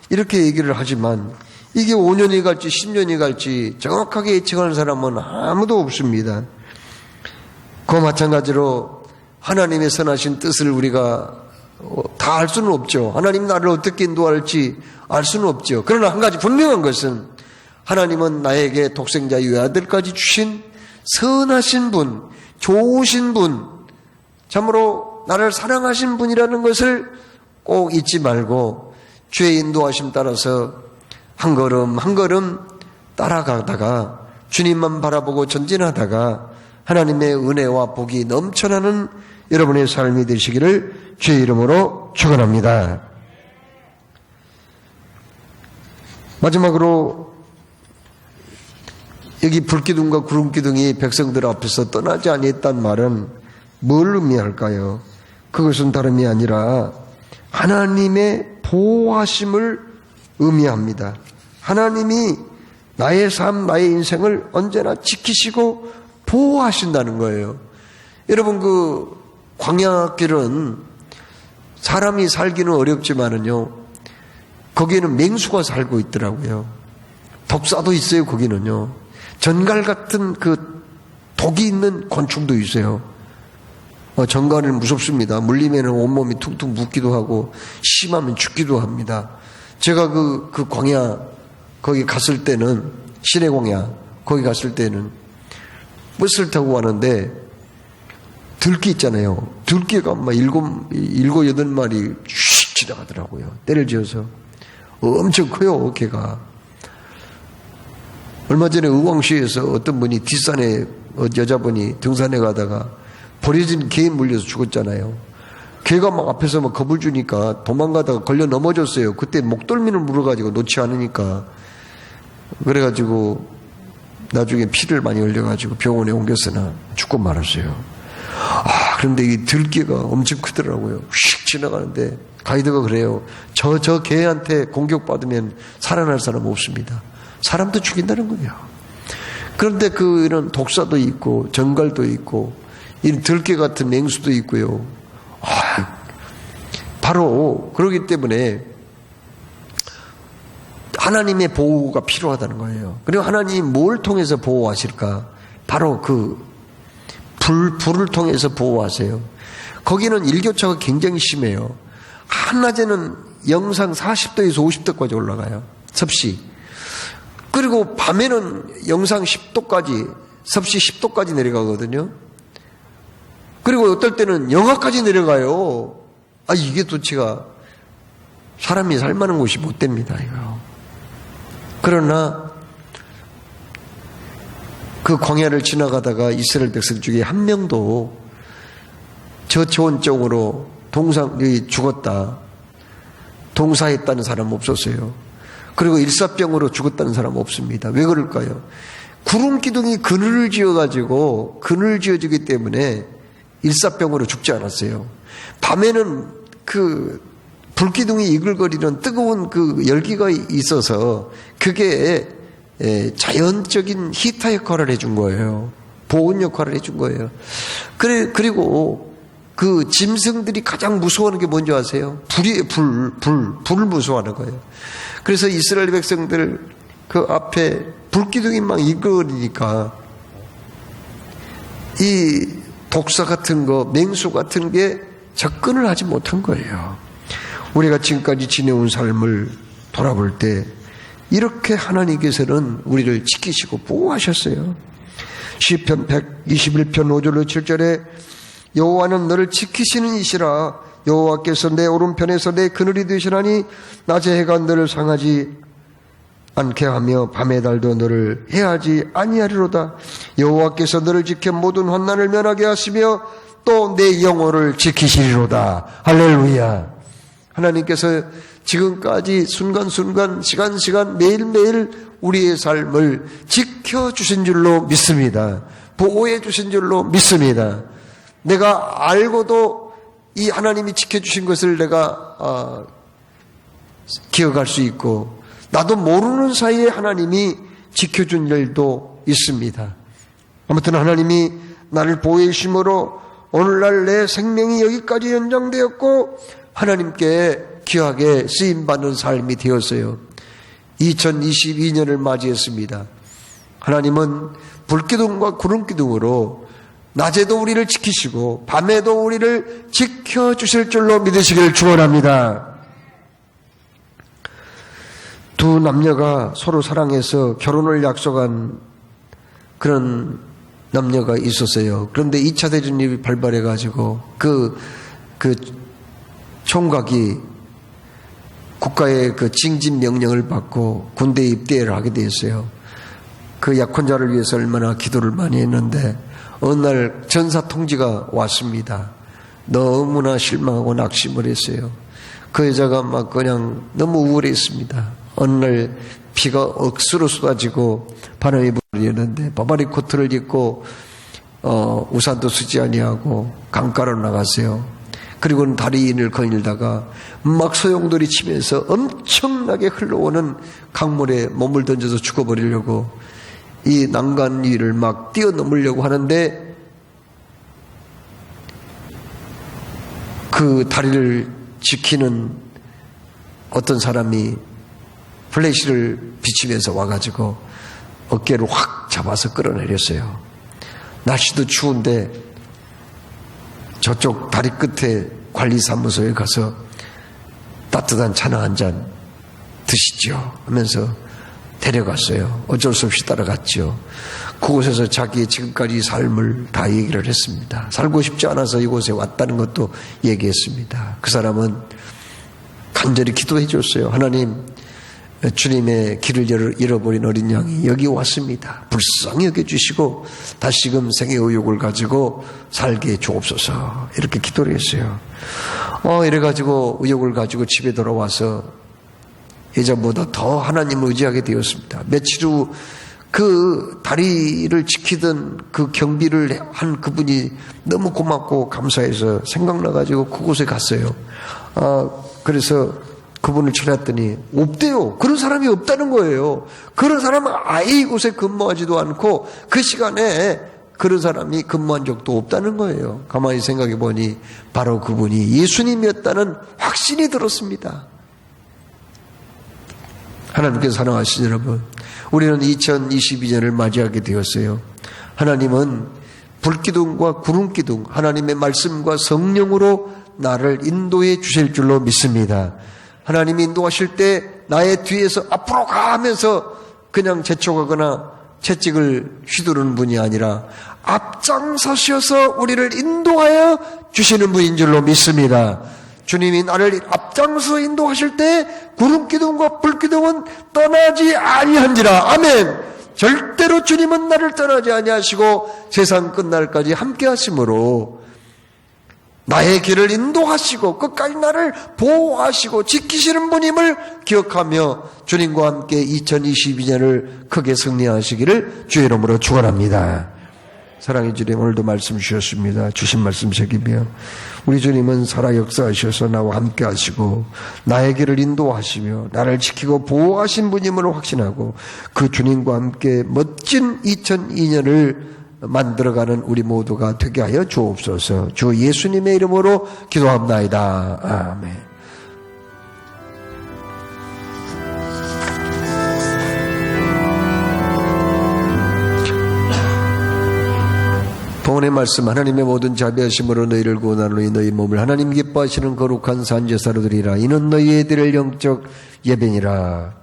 이렇게 얘기를 하지만 이게 5년이 갈지 10년이 갈지 정확하게 예측하는 사람은 아무도 없습니다. 그 마찬가지로 하나님의 선하신 뜻을 우리가 다 알 수는 없죠. 하나님 나를 어떻게 인도할지 알 수는 없죠. 그러나 한 가지 분명한 것은 하나님은 나에게 독생자 외아들까지 주신 선하신 분, 좋으신 분, 참으로 나를 사랑하신 분이라는 것을 꼭 잊지 말고 주의 인도하심 따라서 한 걸음 한 걸음 따라가다가 주님만 바라보고 전진하다가 하나님의 은혜와 복이 넘쳐나는 여러분의 삶이 되시기를 주의 이름으로 축원합니다. 마지막으로 여기 불기둥과 구름기둥이 백성들 앞에서 떠나지 아니했단 말은 뭘 의미할까요? 그것은 다름이 아니라 하나님의 보호하심을 의미합니다. 하나님이 나의 삶, 나의 인생을 언제나 지키시고 보호하신다는 거예요. 여러분, 그 광야길은 사람이 살기는 어렵지만은요, 거기에는 맹수가 살고 있더라고요. 독사도 있어요, 거기는요. 전갈 같은 그 독이 있는 곤충도 있어요. 전갈은 무섭습니다. 물리면은 온몸이 퉁퉁 붓기도 하고 심하면 죽기도 합니다. 제가 그 광야 거기 갔을 때는 시내 광야 거기 갔을 때는 버스를 타고 가는데 들쥐 있잖아요. 들쥐가 막 일곱 여덟 마리 슉 지나가더라고요. 때를 지어서 엄청 커요, 걔가. 얼마 전에 의왕시에서 어떤 분이 뒷산에 여자분이 등산해 가다가 버려진 개에 물려서 죽었잖아요. 개가 막 앞에서 막 겁을 주니까 도망가다가 걸려 넘어졌어요. 그때 목덜미를 물어가지고 놓지 않으니까. 그래가지고 나중에 피를 많이 흘려가지고 병원에 옮겼으나 죽고 말았어요. 그런데 이 들개가 엄청 크더라고요. 휙 지나가는데 가이드가 그래요. 저 개한테 공격받으면 살아날 사람 없습니다. 사람도 죽인다는 거예요. 그런데 이런 독사도 있고 전갈도 있고 이 들개 같은 맹수도 있고요. 바로 그러기 때문에 하나님의 보호가 필요하다는 거예요. 그리고 하나님이 뭘 통해서 보호하실까? 바로 불을 통해서 보호하세요. 거기는 일교차가 굉장히 심해요. 한낮에는 영상 40도에서 50도까지 올라가요. 섭씨. 그리고 밤에는 영상 10도까지, 섭씨 10도까지 내려가거든요. 그리고 어떨 때는 영하까지 내려가요. 이게 도대체가 사람이 살만한 곳이 못 됩니다, 이거. 그러나 그 광야를 지나가다가 이스라엘 백성 중에 한 명도 저초원적으로 죽었다, 동사했다는 사람 없었어요. 그리고 일사병으로 죽었다는 사람 없습니다. 왜 그럴까요? 구름기둥이 그늘을 지어가지고 그늘 지어주기 때문에 일사병으로 죽지 않았어요. 밤에는 그 불기둥이 이글거리는 뜨거운 그 열기가 있어서 그게 자연적인 히터 역할을 해준 거예요. 보온 역할을 해준 거예요. 그리고 그 짐승들이 가장 무서워하는 게 뭔지 아세요? 불을 무서워하는 거예요. 그래서 이스라엘 백성들 그 앞에 불기둥이 막 이글거리니까 이 독사 같은 거, 맹수 같은 게 접근을 하지 못한 거예요. 우리가 지금까지 지내온 삶을 돌아볼 때 이렇게 하나님께서는 우리를 지키시고 보호하셨어요. 시편 121편 5절로 7절에 여호와는 너를 지키시는 이시라. 여호와께서 내 오른편에서 내 그늘이 되시나니 낮에 해가 너를 상하지 않게 하며 밤의 달도 너를 해하지 아니하리로다. 여호와께서 너를 지켜 모든 환난을 면하게 하시며 또 내 영혼을 지키시리로다. 할렐루야. 하나님께서 지금까지 순간순간 시간 매일매일 우리의 삶을 지켜주신 줄로 믿습니다. 보호해 주신 줄로 믿습니다. 내가 알고도 이 하나님이 지켜주신 것을 내가 기억할 수 있고, 나도 모르는 사이에 하나님이 지켜준 일도 있습니다. 아무튼 하나님이 나를 보호해 주심으로 오늘날 내 생명이 여기까지 연장되었고 하나님께 귀하게 쓰임받는 삶이 되었어요. 2022년을 맞이했습니다. 하나님은 불기둥과 구름기둥으로 낮에도 우리를 지키시고 밤에도 우리를 지켜주실 줄로 믿으시기를 축원합니다. 두 남녀가 서로 사랑해서 결혼을 약속한 그런 남녀가 있었어요. 그런데 2차 대전이 발발해가지고 그 총각이 국가의 그 징집 명령을 받고 군대에 입대를 하게 되었어요. 그 약혼자를 위해서 얼마나 기도를 많이 했는데 어느 날 전사 통지가 왔습니다. 너무나 실망하고 낙심을 했어요. 그 여자가 막 그냥 너무 우울했습니다. 어느 날 비가 억수로 쏟아지고 바람이 불리는데 바바리 코트를 입고 우산도 쓰지 아니하고 강가로 나갔어요. 그리고는 다리인을 거닐다가 막 소용돌이 치면서 엄청나게 흘러오는 강물에 몸을 던져서 죽어버리려고 이 난간 위를 막 뛰어넘으려고 하는데 그 다리를 지키는 어떤 사람이 플래시를 비치면서 와가지고 어깨를 확 잡아서 끌어내렸어요. 날씨도 추운데 저쪽 다리 끝에 관리사무소에 가서 따뜻한 차나 한 잔 드시죠 하면서 데려갔어요. 어쩔 수 없이 따라갔죠. 그곳에서 자기의 지금까지 삶을 다 얘기를 했습니다. 살고 싶지 않아서 이곳에 왔다는 것도 얘기했습니다. 그 사람은 간절히 기도해 줬어요. 하나님, 주님의 길을 잃어버린 어린 양이 여기 왔습니다. 불쌍히 여겨주시고 다시금 생의 의욕을 가지고 살게 주옵소서. 이렇게 기도를 했어요. 이래가지고 의욕을 가지고 집에 돌아와서 예전보다 더 하나님을 의지하게 되었습니다. 며칠 후 그 다리를 지키던 그 경비를 한 그분이 너무 고맙고 감사해서 생각나가지고 그곳에 갔어요. 그래서 그분을 찾았더니 없대요. 그런 사람이 없다는 거예요. 그런 사람은 아예 이곳에 근무하지도 않고 그 시간에 그런 사람이 근무한 적도 없다는 거예요. 가만히 생각해 보니 바로 그분이 예수님이었다는 확신이 들었습니다. 하나님께서 사랑하신 여러분, 우리는 2022년을 맞이하게 되었어요. 하나님은 불기둥과 구름기둥, 하나님의 말씀과 성령으로 나를 인도해 주실 줄로 믿습니다. 하나님이 인도하실 때 나의 뒤에서 앞으로 가 하면서 그냥 재촉하거나 채찍을 휘두르는 분이 아니라 앞장서셔서 우리를 인도하여 주시는 분인 줄로 믿습니다. 주님이 나를 앞장서 인도하실 때 구름기둥과 불기둥은 떠나지 아니한지라. 아멘. 절대로 주님은 나를 떠나지 아니하시고 세상 끝날까지 함께 하심으로 나의 길을 인도하시고 끝까지 나를 보호하시고 지키시는 분임을 기억하며 주님과 함께 2022년을 크게 승리하시기를 주의 이름으로 축원합니다. 사랑의 주님, 오늘도 말씀 주셨습니다. 주신 말씀 새기며 우리 주님은 살아 역사하셔서 나와 함께 하시고 나의 길을 인도하시며 나를 지키고 보호하신 분임을 확신하고 그 주님과 함께 멋진 2002년을 만들어가는 우리 모두가 되게 하여 주옵소서. 주 예수님의 이름으로 기도합나이다. 아멘. 본의 말씀, 하나님의 모든 자비하심으로 너희를 구원하노니 너희 몸을 하나님 기뻐하시는 거룩한 산제사로 드리라. 이는 너희의 드릴 영적 예배니라.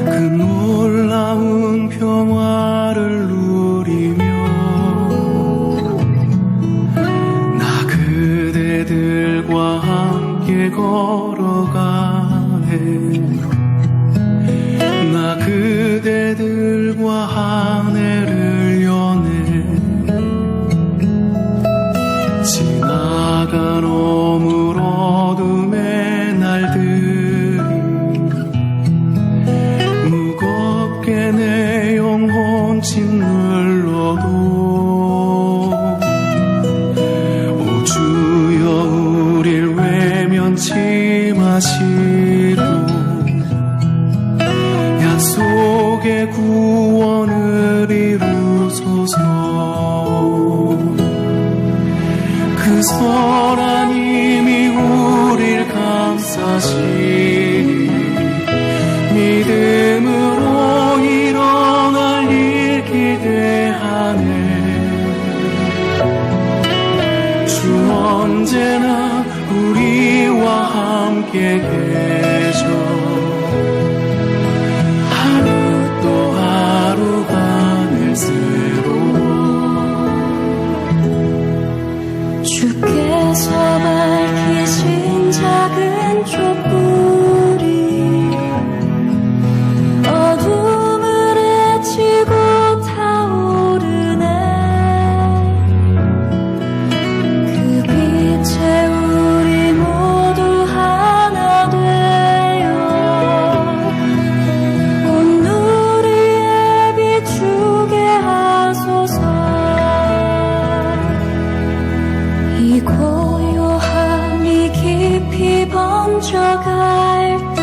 그 놀라운 평화를 누리며 나 그대들과 함께 걸어가네. 나 그대들과 한 해를 여네. 지나간 어물 어둠의 날들이 무겁게 내 영혼 짓눌러도 오 주여 우릴 외면치 마시고 약속의 구원을 이루소서. 함께 계셔 하루 또 하루가 늘 새로워 주께서 밝히신 작은 촛불이 어둠을 헤치고 타오르네. 그 빛에 우리 모두 하나 되어 온누리에 비추게 하소서. 이 고요함이 깊이 번져갈 때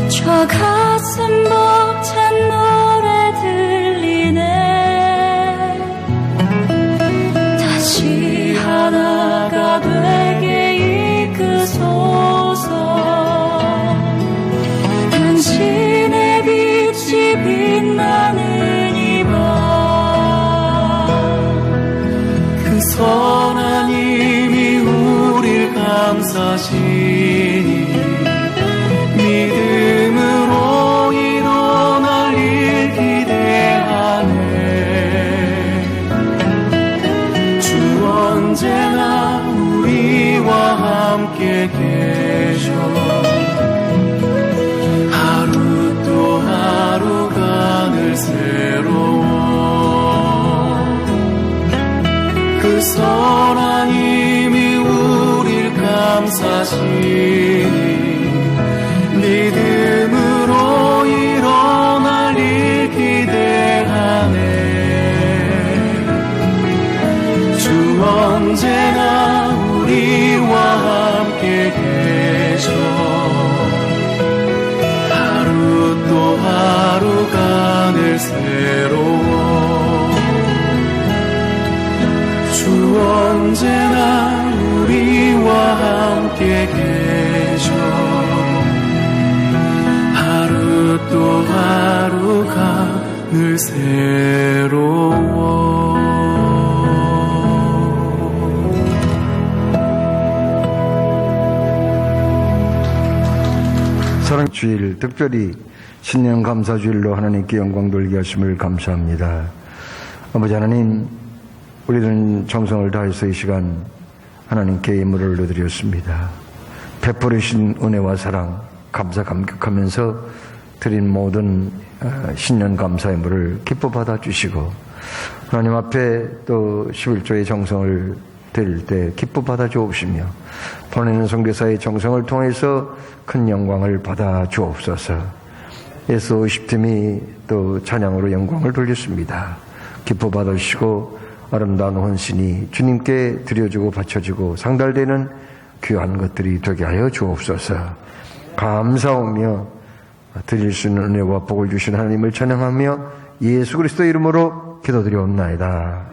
저 가슴 벅찬 노래 들리네. 다시 하나가 되게 이끄소서. 당신의 빛이 빛나는 이 밤 그 선한 힘이 우릴 감싸시니 믿음으로 일어날 일 기대하네. 주 언제나 우리와 함께 계셔 하루 또 하루가 늘 새로워 그 선한 힘이 우릴 감싸시니 믿음으로 일어날 일 기대하네. 주 언제나 우리와 함께 계셔 하루 또 하루가 늘 새로워 주 언제나 우리와 함께 계셔 하루 또 하루가 늘 새로워. 사랑주일 특별히 신년 감사주일로 하나님께 영광 돌리게 하심을 감사합니다. 아버지 하나님, 우리들은 정성을 다해서 이 시간 하나님께 예물을 올려드렸습니다. 베풀으신 은혜와 사랑 감사 감격하면서 드린 모든 신년 감사 예물을 기뻐 받아주시고 하나님 앞에 또 11조의 정성을 드릴 때 기뻐 받아주옵시며 보내는 선교사의 정성을 통해서 큰 영광을 받아주옵소서. 예수 50팀이 또 찬양으로 영광을 돌렸습니다. 기뻐 받으시고 아름다운 헌신이 주님께 드려주고 바쳐주고 상달되는 귀한 것들이 되게 하여 주옵소서. 감사하며 드릴 수 있는 은혜와 복을 주신 하나님을 찬양하며 예수 그리스도의 이름으로 기도드리옵나이다.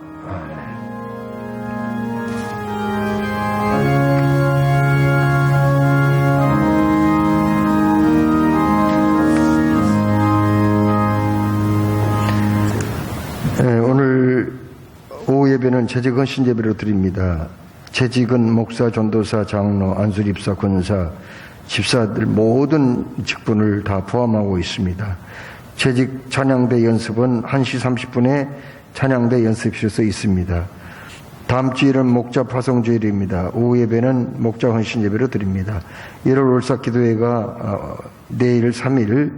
오늘 오후 예배는 재직 헌신 예배로 드립니다. 재직은 목사, 전도사, 장로, 안수집사, 권사, 집사들 모든 직분을 다 포함하고 있습니다. 재직 찬양대 연습은 1시 30분에 찬양대 연습실에서 있습니다. 다음 주일은 목자 파송주일입니다. 오후 예배는 목자 헌신 예배로 드립니다. 1월 월삭기도회가 내일 3일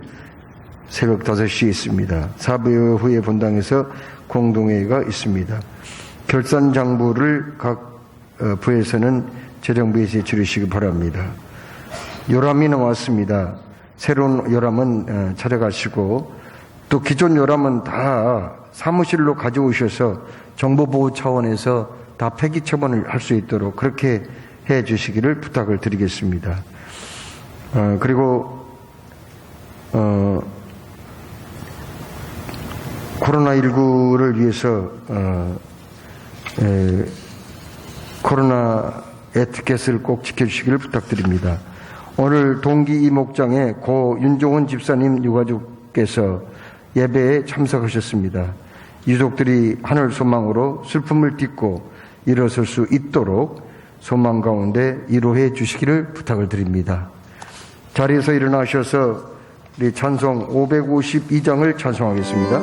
새벽 5시에 있습니다. 사부 후에 본당에서 공동회의가 있습니다. 결산장부를 각 부에서는 재정부에서 치르시기 바랍니다. 요람이 나왔습니다. 새로운 요람은 찾아가시고 또 기존 요람은 다 사무실로 가져오셔서 정보보호 차원에서 다 폐기 처분을 할 수 있도록 그렇게 해 주시기를 부탁을 드리겠습니다. 그리고 코로나19를 위해서 코로나 에티켓을 꼭 지켜주시기를 부탁드립니다. 오늘 동기 이목장에 고 윤종훈 집사님 유가족께서 예배에 참석하셨습니다. 유족들이 하늘 소망으로 슬픔을 딛고 일어설 수 있도록 소망 가운데 이루해 주시기를 부탁을 드립니다. 자리에서 일어나셔서 우리 찬송 552장을 찬송하겠습니다.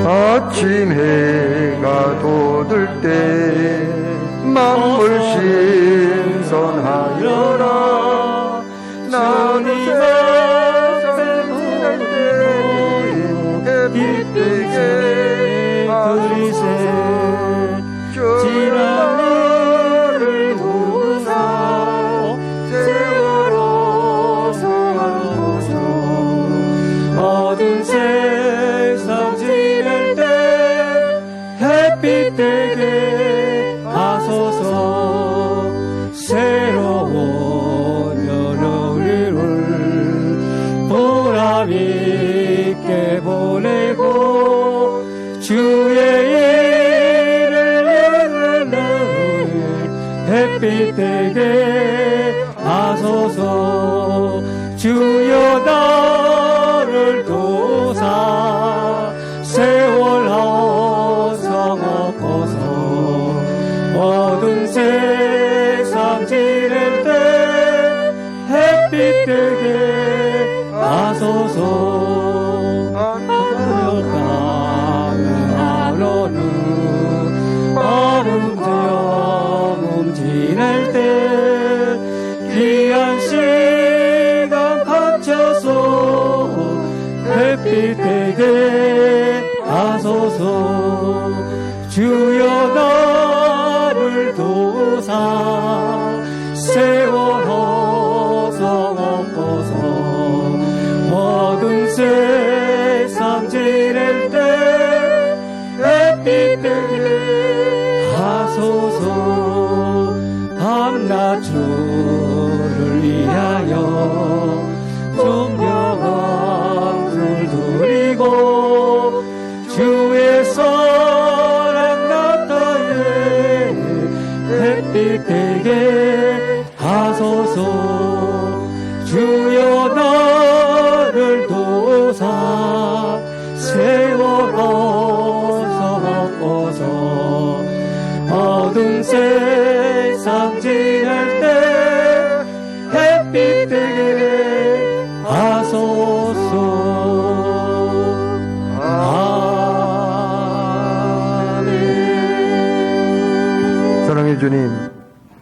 아침 해가 돋을 때 만물 신선하여라. 나는 세상을 기쁘게 그리세. 주는 나를 부사 세월호서 안고서 어두운 세상 지낼 때 햇빛 되게 하소서. 새로운 여름을 보람 있게 보내고 주의 일을 햇빛 되게 하소서. 주여 나를 도사 세월 허성 엎어서 어두운 세상 지낼 때 햇빛 되게 하소서. 하루는 아름다움 지낼 때 귀한 시간 바쳐서 햇빛 되게 하소서. 주여 나를 도사 세월 허성 엎어서 어두운 세상 지낼 때 햇빛 되게 하소서. 밤낮 주를 위하여 존경함을 드리고 주의 사랑 나타에 햇빛 되게 하소서. 주여 나를 도사 세월 허성 엎어서 어두운 세상 지낼 때 햇빛 되게 하소서. 아멘. 사랑의 주님,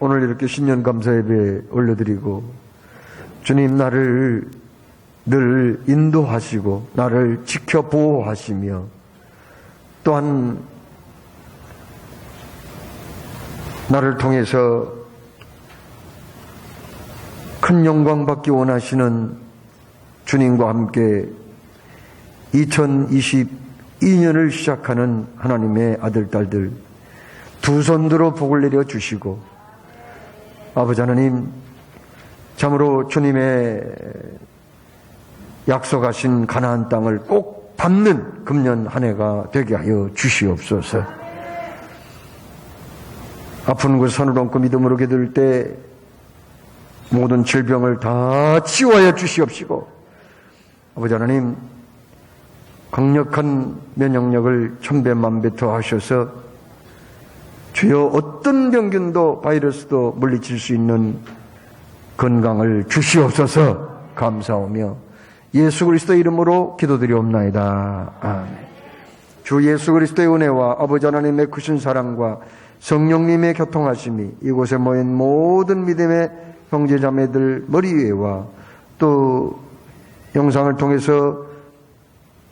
오늘 이렇게 신년 감사 예배 올려드리고 주님 나를 늘 인도하시고 나를 지켜 보호하시며 또한 나를 통해서 큰 영광 받기 원하시는 주님과 함께 2022년을 시작하는 하나님의 아들, 딸들 두 손 들어 복을 내려 주시고 아버지 하나님 참으로 주님의 약속하신 가나안 땅을 꼭 밟는 금년 한 해가 되게 하여 주시옵소서. 아픈 그 손을 얹고 믿음으로 기도할 때 모든 질병을 다 치유하여 주시옵시고 아버지 하나님 강력한 면역력을 천배만배 더하셔서 주여 어떤 병균도 바이러스도 물리칠 수 있는 건강을 주시옵소서 감사하며 예수 그리스도의 이름으로 기도드리옵나이다. 아멘. 주 예수 그리스도의 은혜와 아버지 하나님의 크신 사랑과 성령님의 교통하심이 이곳에 모인 모든 믿음의 형제자매들 머리 위에와 또 영상을 통해서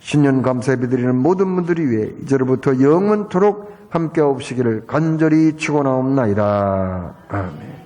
신년 감사 예배드리는 모든 분들이 위해 이제로부터 영원토록 함께 없으기를 간절히 축원하옵나이다. 아멘.